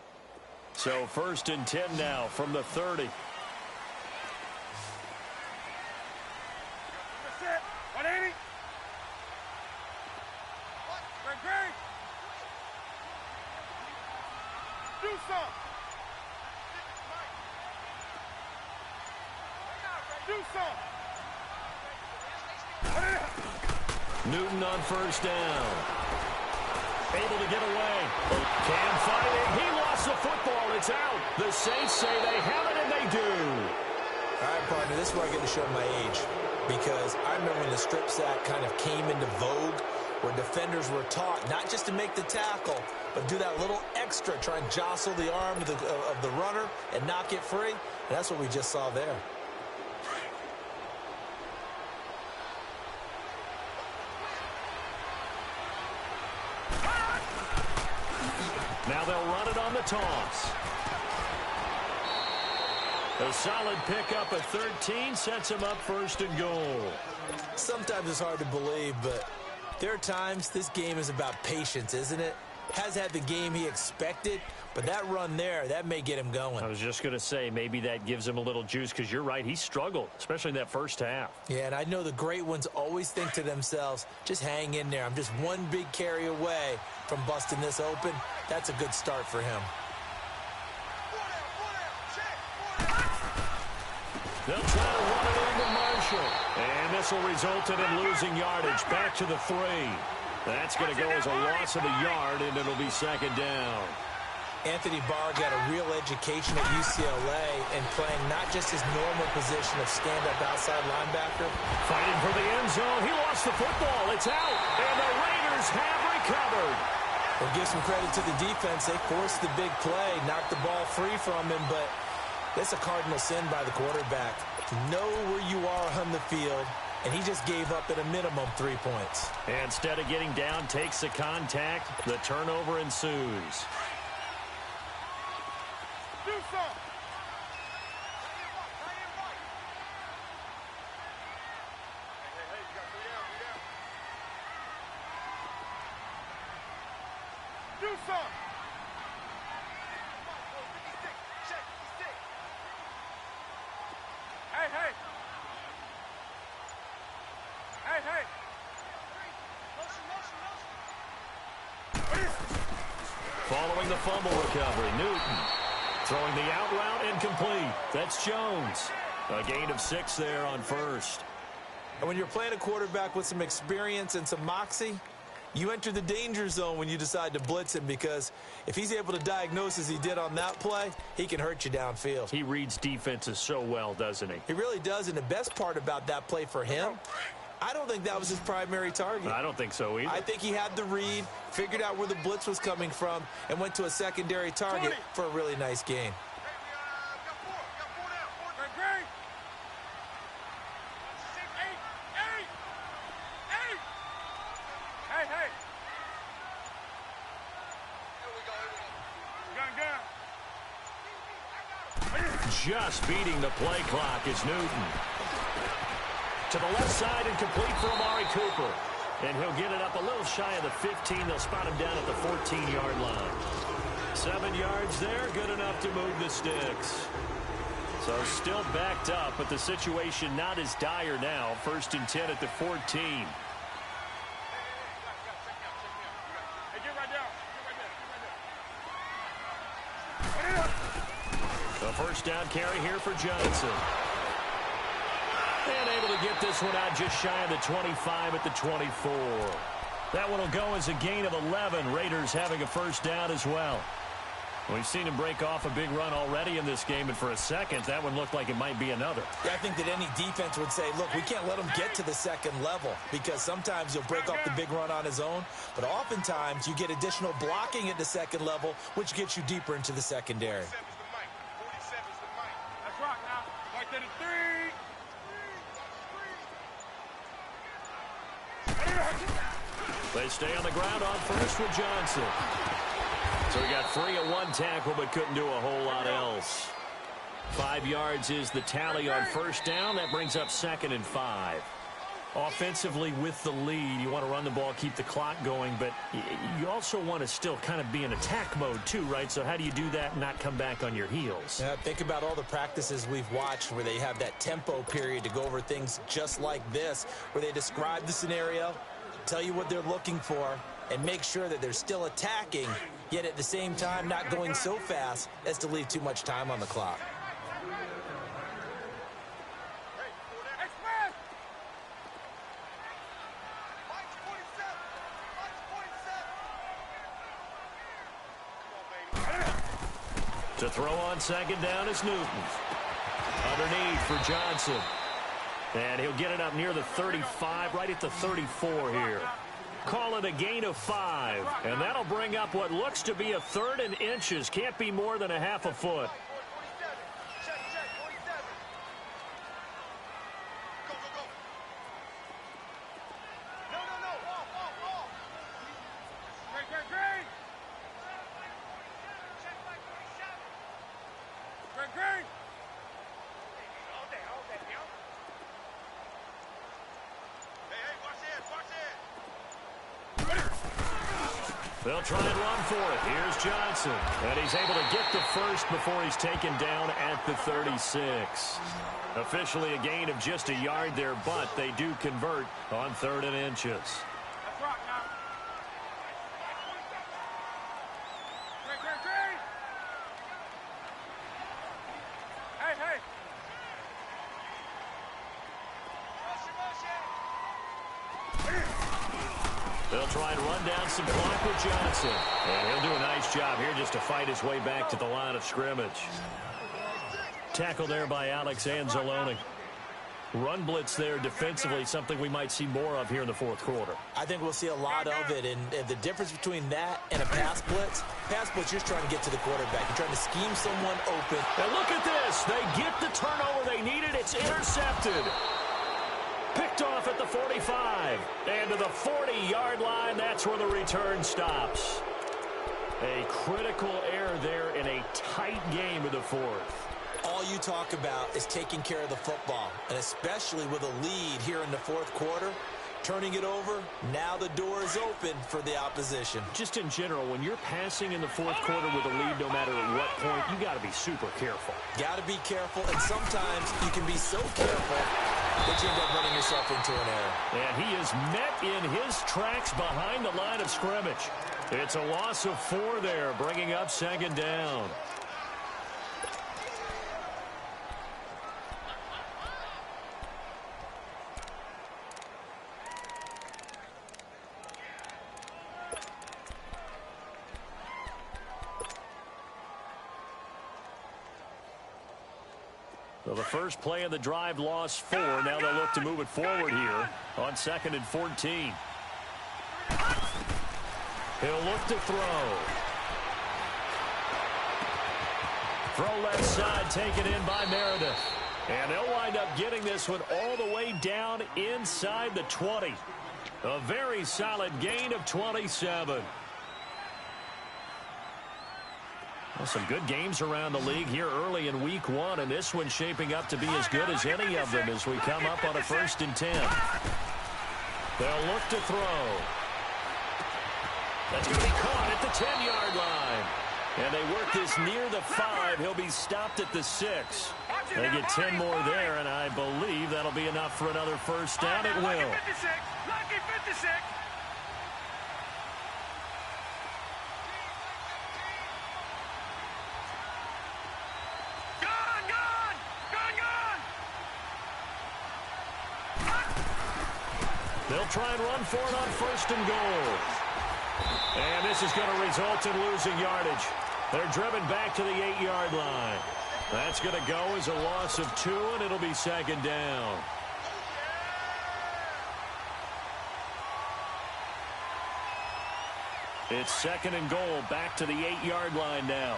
So 1st and 10 now from the 30. Newton on 1st down. Able to get away. Can't find it. He lost the football. It's out. The Saints say they have it, and they do. All right, partner, this is where I get to show my age. Because I remember when the strip sack kind of came into vogue, where defenders were taught not just to make the tackle, but do that little extra, try and jostle the arm of the runner and knock it free. And that's what we just saw there. Now they'll run it on the toss. A solid pickup of 13 sets him up 1st and goal. Sometimes it's hard to believe, but there are times this game is about patience, isn't it? Has had the game he expected, But that run there, that may get him going. I was just going to say, maybe that gives him a little juice, because you're right, he struggled, especially in that first half. Yeah, and I know the great ones always think to themselves, just hang in there. I'm just one big carry away from busting this open. That's a good start for him. They'll try to run it into Marshall. And this will result in him losing yardage. Back to the 3. That's going to go as a loss of a yard, and it'll be second down. Anthony Barr got a real education at UCLA and playing not just his normal position of stand-up outside linebacker. Fighting for the end zone. He lost the football. It's out. And the Raiders have recovered. We'll give some credit to the defense. They forced the big play, knocked the ball free from him, but that's a cardinal sin by the quarterback. Know where you are on the field, and he just gave up at a minimum 3 points. And instead of getting down, takes the contact. The turnover ensues. Do something. Do something. Hey, hey. Hey, hey. Following the fumble recovery, Newton throwing the out route incomplete. That's Jones. A gain of 6 there on first. And when you're playing a quarterback with some experience and some moxie, you enter the danger zone when you decide to blitz him, because if he's able to diagnose as he did on that play, he can hurt you downfield. He reads defenses so well, doesn't he? He really does, and the best part about that play for him, I don't think that was his primary target. I don't think so either. I think he had the read, figured out where the blitz was coming from, and went to a secondary target for a really nice gain. Just beating the play clock is Newton. To the left side and complete for Amari Cooper. And he'll get it up a little shy of the 15. They'll spot him down at the 14-yard line. 7 yards there, good enough to move the sticks. So still backed up, but the situation not as dire now. 1st and 10 at the 14. A first down carry here for Johnson. And able to get this one out just shy of the 25 at the 24. That one will go as a gain of 11. Raiders having a first down as well. We've seen him break off a big run already in this game, and for a second, that one looked like it might be another. Yeah, I think that any defense would say, look, we can't let him get to the second level, because sometimes he'll break off the big run on his own, but oftentimes you get additional blocking at the second level, which gets you deeper into the secondary. That's right now. Right to the 3. They stay on the ground on first with Johnson. So he got free at one tackle, but couldn't do a whole lot else. 5 yards is the tally on first down. That brings up 2nd and 5. Offensively with the lead, you want to run the ball, keep the clock going, but you also want to still kind of be in attack mode too, right? So how do you do that and not come back on your heels? Yeah, think about all the practices we've watched where they have that tempo period to go over things just like this, where they describe the scenario, tell you what they're looking for, and make sure that they're still attacking, yet at the same time not going so fast as to leave too much time on the clock. To throw on second down is Newton. Underneath for Johnson. And he'll get it up near the 35, right at the 34 here. Call it a gain of 5. And that'll bring up what looks to be a 3rd and inches. Can't be more than a half a foot. They'll try and run for it. Here's Johnson. And he's able to get the first before he's taken down at the 36. Officially a gain of just a yard there, but they do convert on 3rd and inches. Let's rock now. Great. Hey. They'll try and run down some clock with Johnson. And he'll do a nice job here just to fight his way back to the line of scrimmage. Tackle there by Alex Anzalone. Run blitz there defensively, something we might see more of here in the 4th quarter. I think we'll see a lot of it, and the difference between that and a pass blitz, you're just trying to get to the quarterback. You're trying to scheme someone open. And look at this. They get the turnover they needed. It's intercepted. Picked off at the 45. And to the 40-yard line, that's where the return stops. A critical error there in a tight game of the 4th. All you talk about is taking care of the football, and especially with a lead here in the 4th quarter, turning it over, now the door is open for the opposition. Just in general, when you're passing in the 4th quarter with a lead, no matter at what point, you got to be super careful. Got to be careful, and sometimes you can be so careful that you end up running yourself into an error. And he is met in his tracks behind the line of scrimmage. It's a loss of 4 there, bringing up 2nd down. So the first play of the drive lost 4. Now they'll look to move it forward here on 2nd and 14. He'll look to throw. Throw left side, taken in by Meredith. And they'll wind up getting this one all the way down inside the 20. A very solid gain of 27. Well, some good games around the league here early in week 1, and this one's shaping up to be as good as any of them as we come up on a 1st and 10. They'll look to throw. That's going to be caught at the 10-yard line. And they work this near the 5. He'll be stopped at the 6. They get 10 more there, and I believe that'll be enough for another 1st down. It will. Lucky 56. They'll try and run for it on 1st and goal. And this is going to result in losing yardage. They're driven back to the 8-yard line. That's going to go as a loss of 2, and it'll be 2nd down. It's 2nd and goal, back to the 8-yard line now.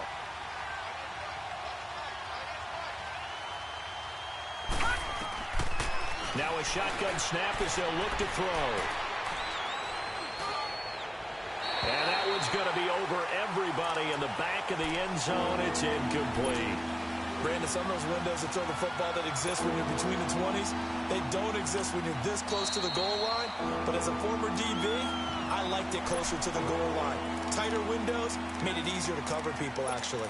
Now a shotgun snap as they'll look to throw. And that one's going to be over everybody in the back of the end zone. It's incomplete. Brandon, some of those windows to throw the football that exist when you're between the 20s, they don't exist when you're this close to the goal line. But as a former DB, I liked it closer to the goal line. Tighter windows made it easier to cover people, actually.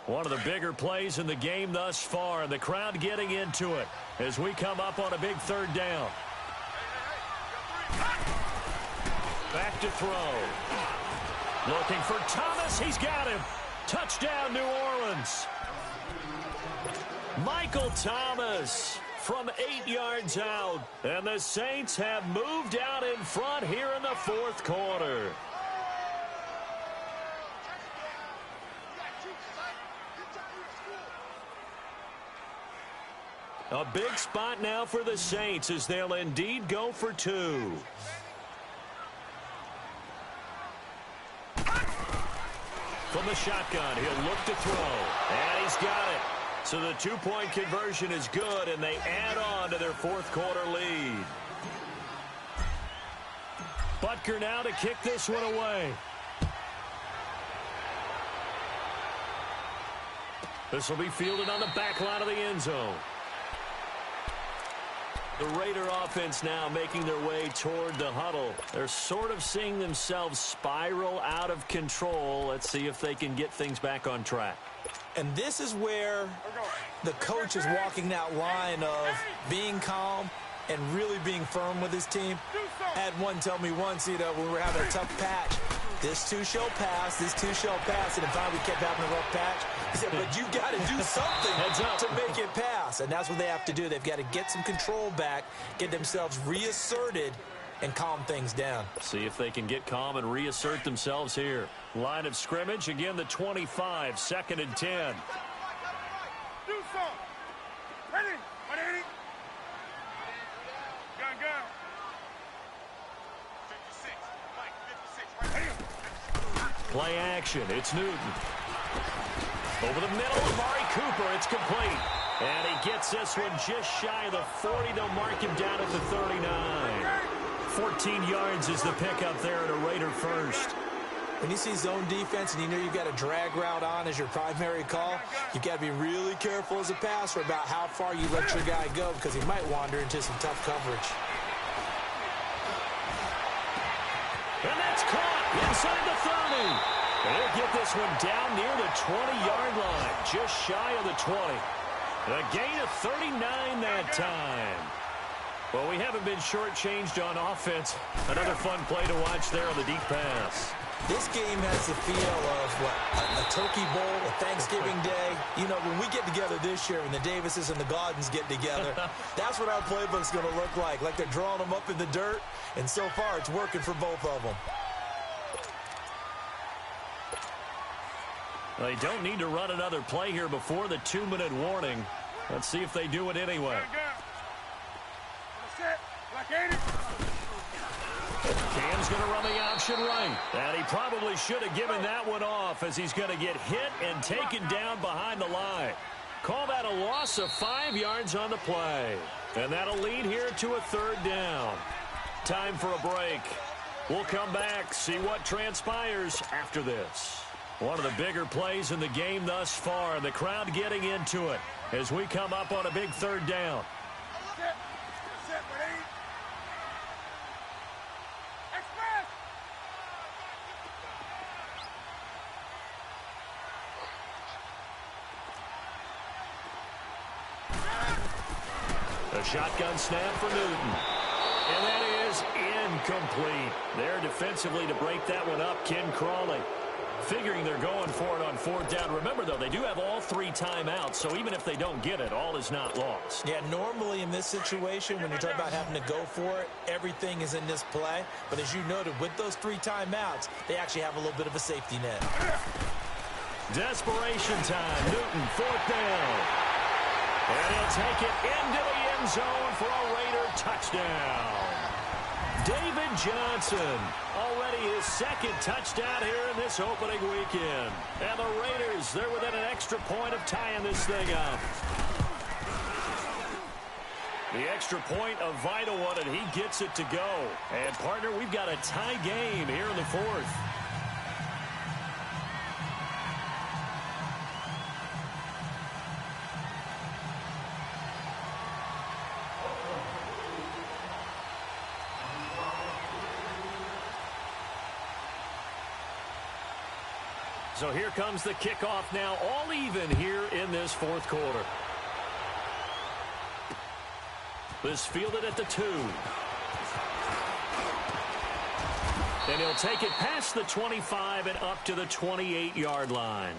One of the bigger plays in the game thus far, and the crowd getting into it as we come up on a big 3rd down. Back to throw. Looking for Thomas. He's got him. Touchdown, New Orleans. Michael Thomas from 8 yards out. And the Saints have moved out in front here in the 4th quarter. A big spot now for the Saints as they'll indeed go for 2. From the shotgun, he'll look to throw. And he's got it. So the 2-point conversion is good, and they add on to their 4th quarter lead. Butker now to kick this one away. This will be fielded on the back line of the end zone. The Raider offense now making their way toward the huddle. They're sort of seeing themselves spiral out of control. Let's see if they can get things back on track. And this is where the coach is walking that line of being calm and really being firm with his team. I had one tell me once, when we were having a tough patch, this too shall pass, this too shall pass, and finally we kept having a rough patch. He said, but you got to do something to make it pass, and that's what they have to do. They've got to get some control back, get themselves reasserted, and calm things down. See if they can get calm and reassert themselves here. Line of scrimmage, again the 25, 2nd and 10. Do something. Ready? Ready? Gun, gun. 56. Mike, 56. Right here. Play action. It's Newton. Over the middle, Amari Cooper. It's complete. And he gets this one just shy of the 40. They'll mark him down at the 39. 14 yards is the pickup there at a Raider first. When you see zone defense and you know you've got a drag route on as your primary call, you've got to be really careful as a passer about how far you let your guy go because he might wander into some tough coverage. And that's caught inside the 30. And they'll get this one down near the 20-yard line, just shy of the 20. A gain of 39 that time. Well, we haven't been shortchanged on offense. Another fun play to watch there on the deep pass. This game has the feel of, a Turkey Bowl, a Thanksgiving Day. When we get together this year and the Davises and the Gaudens get together, that's what our playbook's going to look like. Like they're drawing them up in the dirt, and so far it's working for both of them. They don't need to run another play here before the 2-minute warning. Let's see if they do it anyway. Cam's going to run the option right. And he probably should have given that one off as he's going to get hit and taken down behind the line. Call that a loss of 5 yards on the play. And that'll lead here to a 3rd down. Time for a break. We'll come back, see what transpires after this. One of the bigger plays in the game thus far. The crowd getting into it as we come up on a big 3rd down. A shotgun snap for Newton. And that is incomplete. There defensively to break that one up, Ken Crawley. Figuring they're going for it on 4th down. Remember, though, they do have all 3 timeouts, so even if they don't get it, all is not lost. Yeah, normally in this situation, when you're talking about having to go for it, everything is in this play. But as you noted, with those 3 timeouts, they actually have a little bit of a safety net. Desperation time. Newton, 4th down. And he'll take it into the end zone for a Raider touchdown. David Johnson, already his 2nd touchdown here in this opening weekend. And the Raiders, they're within an extra point of tying this thing up. The extra point, a vital one, and he gets it to go. And, partner, we've got a tie game here in the 4th. So here comes the kickoff now, all even here in this 4th quarter. This fielded at the 2. And he'll take it past the 25 and up to the 28-yard line.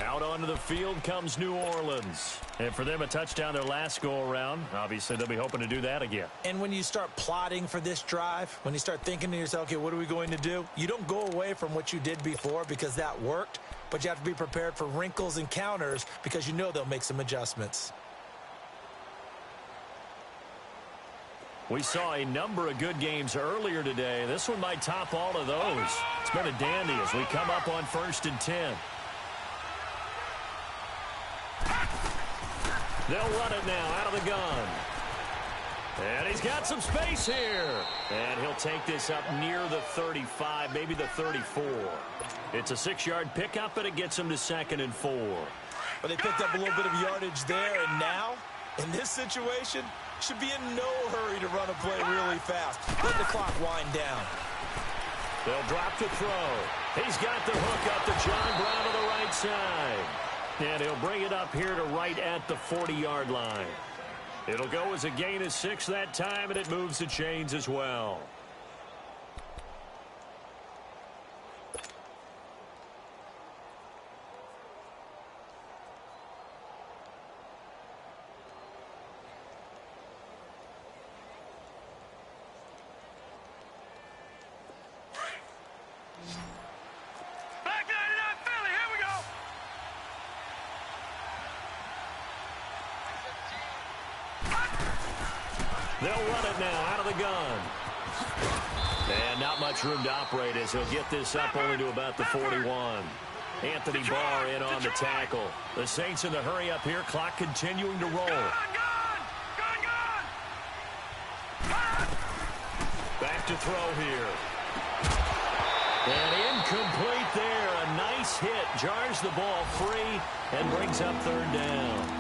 Out onto the field comes New Orleans. And for them, a touchdown their last go-around. Obviously, they'll be hoping to do that again. And when you start plotting for this drive, when you start thinking to yourself, okay, what are we going to do? You don't go away from what you did before because that worked, but you have to be prepared for wrinkles and counters because you know they'll make some adjustments. We saw a number of good games earlier today. This one might top all of those. It's been a dandy as we come up on 1st and 10. They'll run it now out of the gun. And he's got some space here. And he'll take this up near the 35, maybe the 34. It's a 6-yard pickup, but it gets him to 2nd and 4. Well, they picked up a little bit of yardage there, and now In this situation, should be in no hurry to run a play really fast. Let the clock wind down. They'll drop the throw. He's got the hook up to John Brown to the right side. And he'll bring it up here to right at the 40-yard line. It'll go as a gain of 6 that time, and it moves the chains as well. They'll run it now out of the gun. And not much room to operate as he'll get this up only to about the 41. Anthony Barr in on the tackle. The Saints in the hurry up here. Clock continuing to roll. Back to throw here. And incomplete there. A nice hit. Jars the ball free and brings up third down.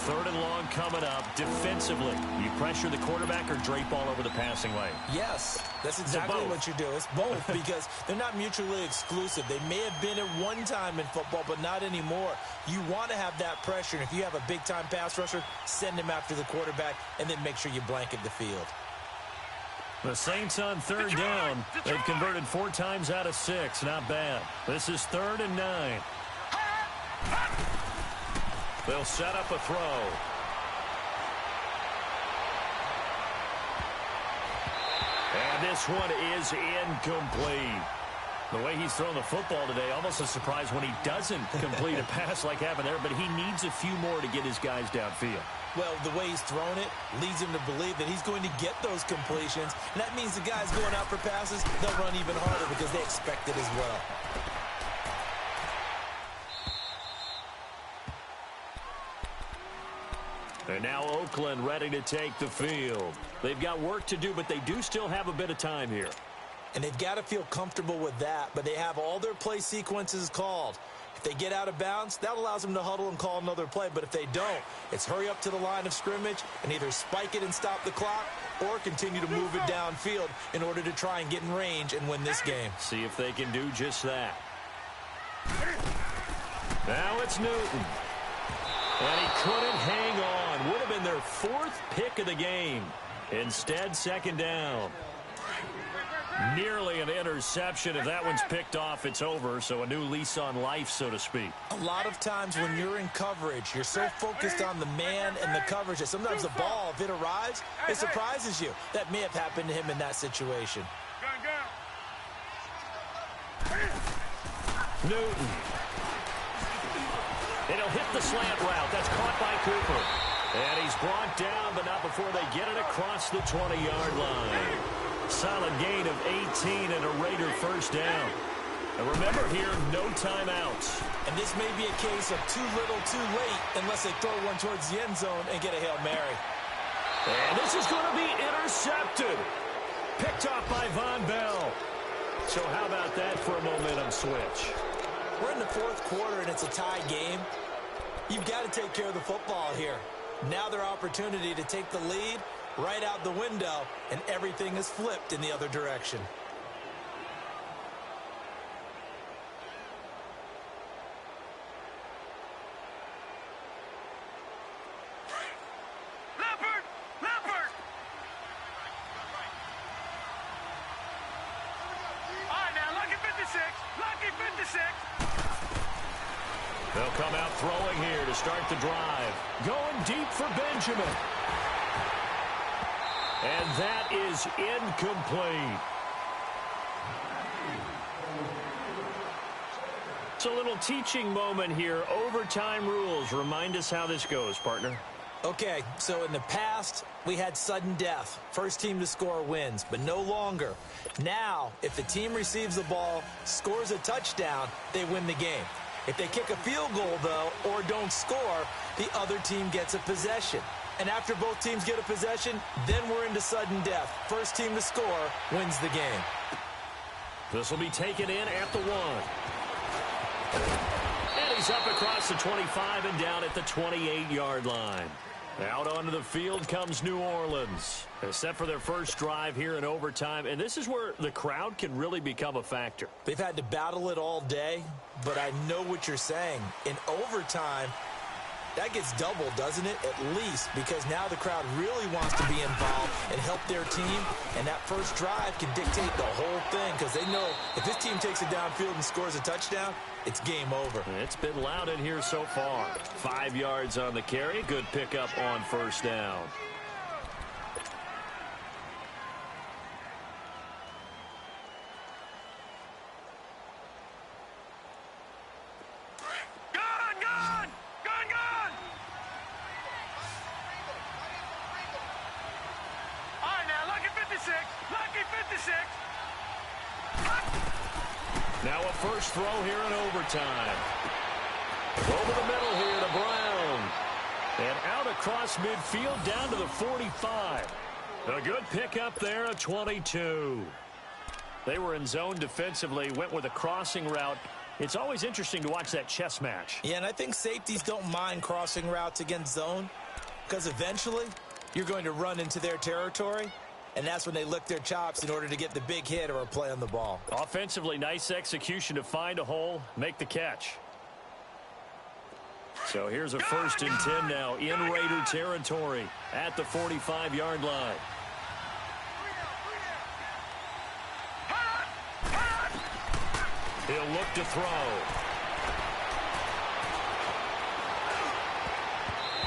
Third and long coming up. Defensively, you pressure the quarterback or drape all over the passing lane? Yes, that's exactly what you do. It's both because they're not mutually exclusive. They may have been at one time in football, but not anymore. You want to have that pressure, and if you have a big-time pass rusher, send him after the quarterback, and then make sure you blanket the field. The Saints on third down. They've converted 4 times out of 6. Not bad. This is 3rd and 9. They'll set up a throw. And this one is incomplete. The way he's thrown the football today, almost a surprise when he doesn't complete a pass like happened there, but he needs a few more to get his guys downfield. Well, the way he's thrown it leads him to believe that he's going to get those completions, and that means the guys going out for passes, they'll run even harder because they expect it as well. And now Oakland ready to take the field. They've got work to do, but they do still have a bit of time here. And they've got to feel comfortable with that, but they have all their play sequences called. If they get out of bounds, that allows them to huddle and call another play. But if they don't, it's hurry up to the line of scrimmage and either spike it and stop the clock or continue to move it downfield in order to try and get in range and win this game. See if they can do just that. Now it's Newton. And he couldn't hang on. Would have been their 4th pick of the game. Instead, 2nd down. Nearly an interception. If that one's picked off, it's over. So a new lease on life, so to speak. A lot of times when you're in coverage, you're so focused on the man and the coverage that sometimes the ball, if it arrives, it surprises you. That may have happened to him in that situation. Newton. And he'll hit the slant route. That's caught by Cooper. And he's brought down, but not before they get it across the 20-yard line. Solid gain of 18 and a Raider first down. And remember here, no timeouts. And this may be a case of too little, too late, unless they throw one towards the end zone and get a Hail Mary. And this is going to be intercepted. Picked off by Von Bell. So how about that for a momentum switch? We're in the 4th quarter, and it's a tie game. You've got to take care of the football here. Now their opportunity to take the lead right out the window, and everything is flipped in the other direction. Leopard! All right, now, lucky 56. Lucky 56. They'll come out throwing here to start the drive. Going deep for Benjamin. And that is incomplete. It's a little teaching moment here. Overtime rules. Remind us how this goes, partner. Okay, so in the past, we had sudden death. First team to score wins, but no longer. Now, if the team receives the ball, scores a touchdown, they win the game. If they kick a field goal, though, or don't score, the other team gets a possession. And after both teams get a possession, then we're into sudden death. First team to score wins the game. This will be taken in at the 1. And he's is up across the 25 and down at the 28-yard line. Out onto the field comes New Orleans. They're set for their first drive here in overtime, and this is where the crowd can really become a factor. They've had to battle it all day, but I know what you're saying. In overtime, that gets doubled, doesn't it? At least, because now the crowd really wants to be involved and help their team, and that first drive can dictate the whole thing because they know if this team takes it downfield and scores a touchdown, it's game over. It's been loud in here so far. 5 yards on the carry. Good pickup on first down. Now a first throw here in overtime. Over the middle here to Brown. And out across midfield down to the 45. A good pickup there, a 22. They were in zone defensively, went with a crossing route. It's always interesting to watch that chess match. Yeah, and I think safeties don't mind crossing routes against zone because eventually you're going to run into their territory. And that's when they lick their chops in order to get the big hit or a play on the ball. Offensively, nice execution to find a hole, make the catch. So here's a 1st and 10 now in Raider territory at the 45-yard line. He'll look to throw.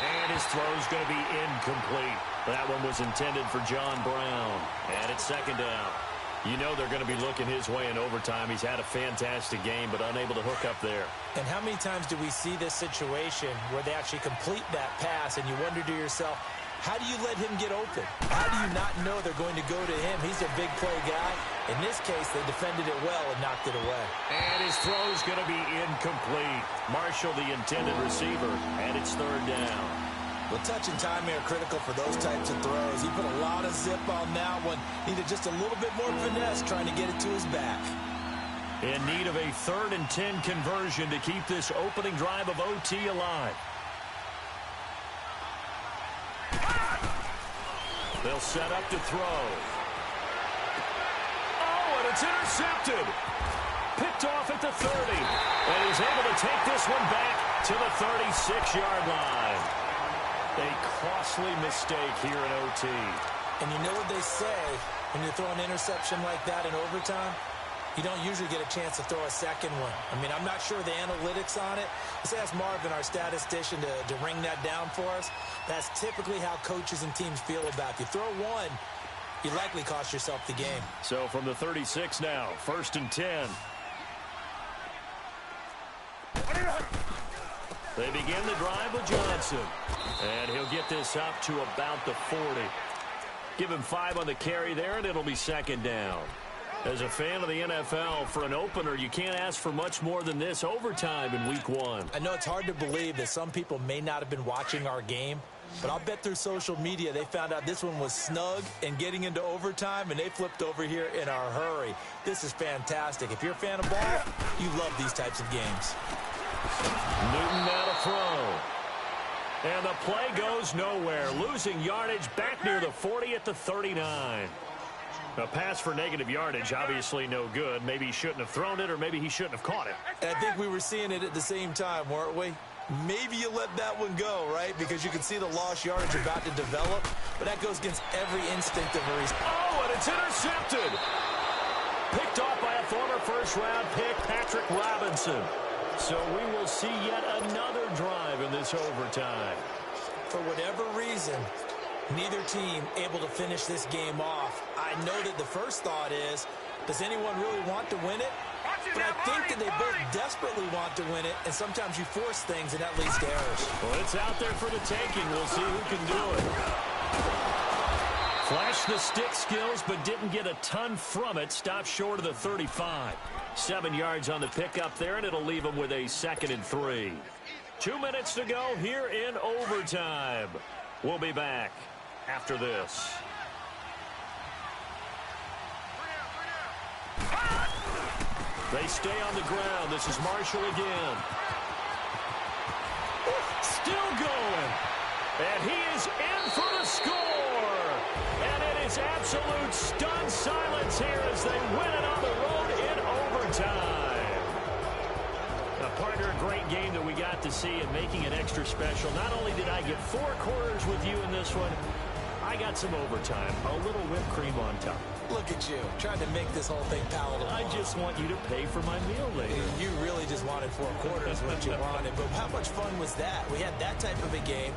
And his throw's going to be incomplete. That one was intended for John Brown. And it's 2nd down. You know they're going to be looking his way in overtime. He's had a fantastic game, but unable to hook up there. And how many times do we see this situation where they actually complete that pass and you wonder to yourself, how do you let him get open? How do you not know they're going to go to him? He's a big play guy. In this case, they defended it well and knocked it away. And his throw's going to be incomplete. Marshall, the intended receiver, and it's 3rd down. Well, touch and timing are critical for those types of throws. He put a lot of zip on that one. Needed just a little bit more finesse trying to get it to his back. In need of a 3rd and 10 conversion to keep this opening drive of OT alive. They'll set up to throw. Oh, and it's intercepted. Picked off at the 30. And he's able to take this one back to the 36-yard line. A costly mistake here in OT. And you know what they say when you throw an interception like that in overtime? You don't usually get a chance to throw a second one. I mean, I'm not sure the analytics on it. Let's ask Marvin, our statistician, to ring that down for us. That's typically how coaches and teams feel about you. Throw one, you likely cost yourself the game. So from the 36 now, 1st and 10. They begin the drive with Johnson. And he'll get this up to about the 40. Give him 5 on the carry there, and it'll be 2nd down. As a fan of the NFL, for an opener, you can't ask for much more than this overtime in Week 1. I know it's hard to believe that some people may not have been watching our game, but I'll bet through social media they found out this one was snug and getting into overtime, and they flipped over here in a hurry. This is fantastic. If you're a fan of ball, you love these types of games. Newton now to throw. And the play goes nowhere. Losing yardage back near the 40 at the 39. A pass for negative yardage, obviously no good. Maybe he shouldn't have thrown it, or maybe he shouldn't have caught it. And I think we were seeing it at the same time, weren't we? Maybe you let that one go, right? Because you can see the lost yardage about to develop. But that goes against every instinct of a response. Oh, and it's intercepted. Picked off by a former first-round pick, Patrick Robinson. So we will see yet another drive in this overtime. For whatever reason, neither team able to finish this game off. I know that the first thought is, does anyone really want to win it? But I think that they both desperately want to win it, and sometimes you force things, and that leads to errors. Well, it's out there for the taking. We'll see who can do it. Flashed the stick skills, but didn't get a ton from it. Stopped short of the 35. 7 yards on the pickup there, and it'll leave them with a 2nd and 3. 2 minutes to go here in overtime. We'll be back after this. They stay on the ground. This is Marshall again. Still going. And he is in for the score. And it is absolute stunned silence here as they win it on the road in overtime. Partner, a great game that we got to see and making it extra special. Not only did I get 4 quarters with you in this one, I got some overtime, a little whipped cream on top. Look at you, trying to make this whole thing palatable. I just want you to pay for my meal later. You really just wanted 4 quarters what you wanted, but how much fun was that? We had that type of a game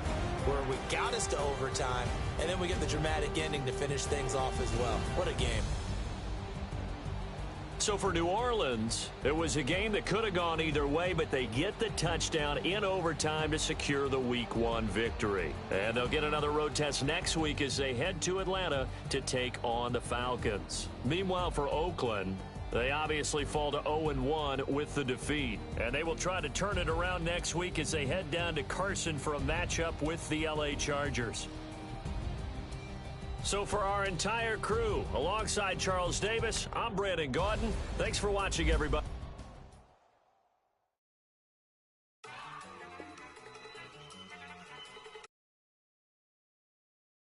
where we got us to overtime, and then we get the dramatic ending to finish things off as well. What a game. So for New Orleans, it was a game that could have gone either way, but they get the touchdown in overtime to secure the Week 1 victory. And they'll get another road test next week as they head to Atlanta to take on the Falcons. Meanwhile, for Oakland, they obviously fall to 0-1 with the defeat. And they will try to turn it around next week as they head down to Carson for a matchup with the LA Chargers. So for our entire crew, alongside Charles Davis, I'm Brandon Gaudin. Thanks for watching, everybody.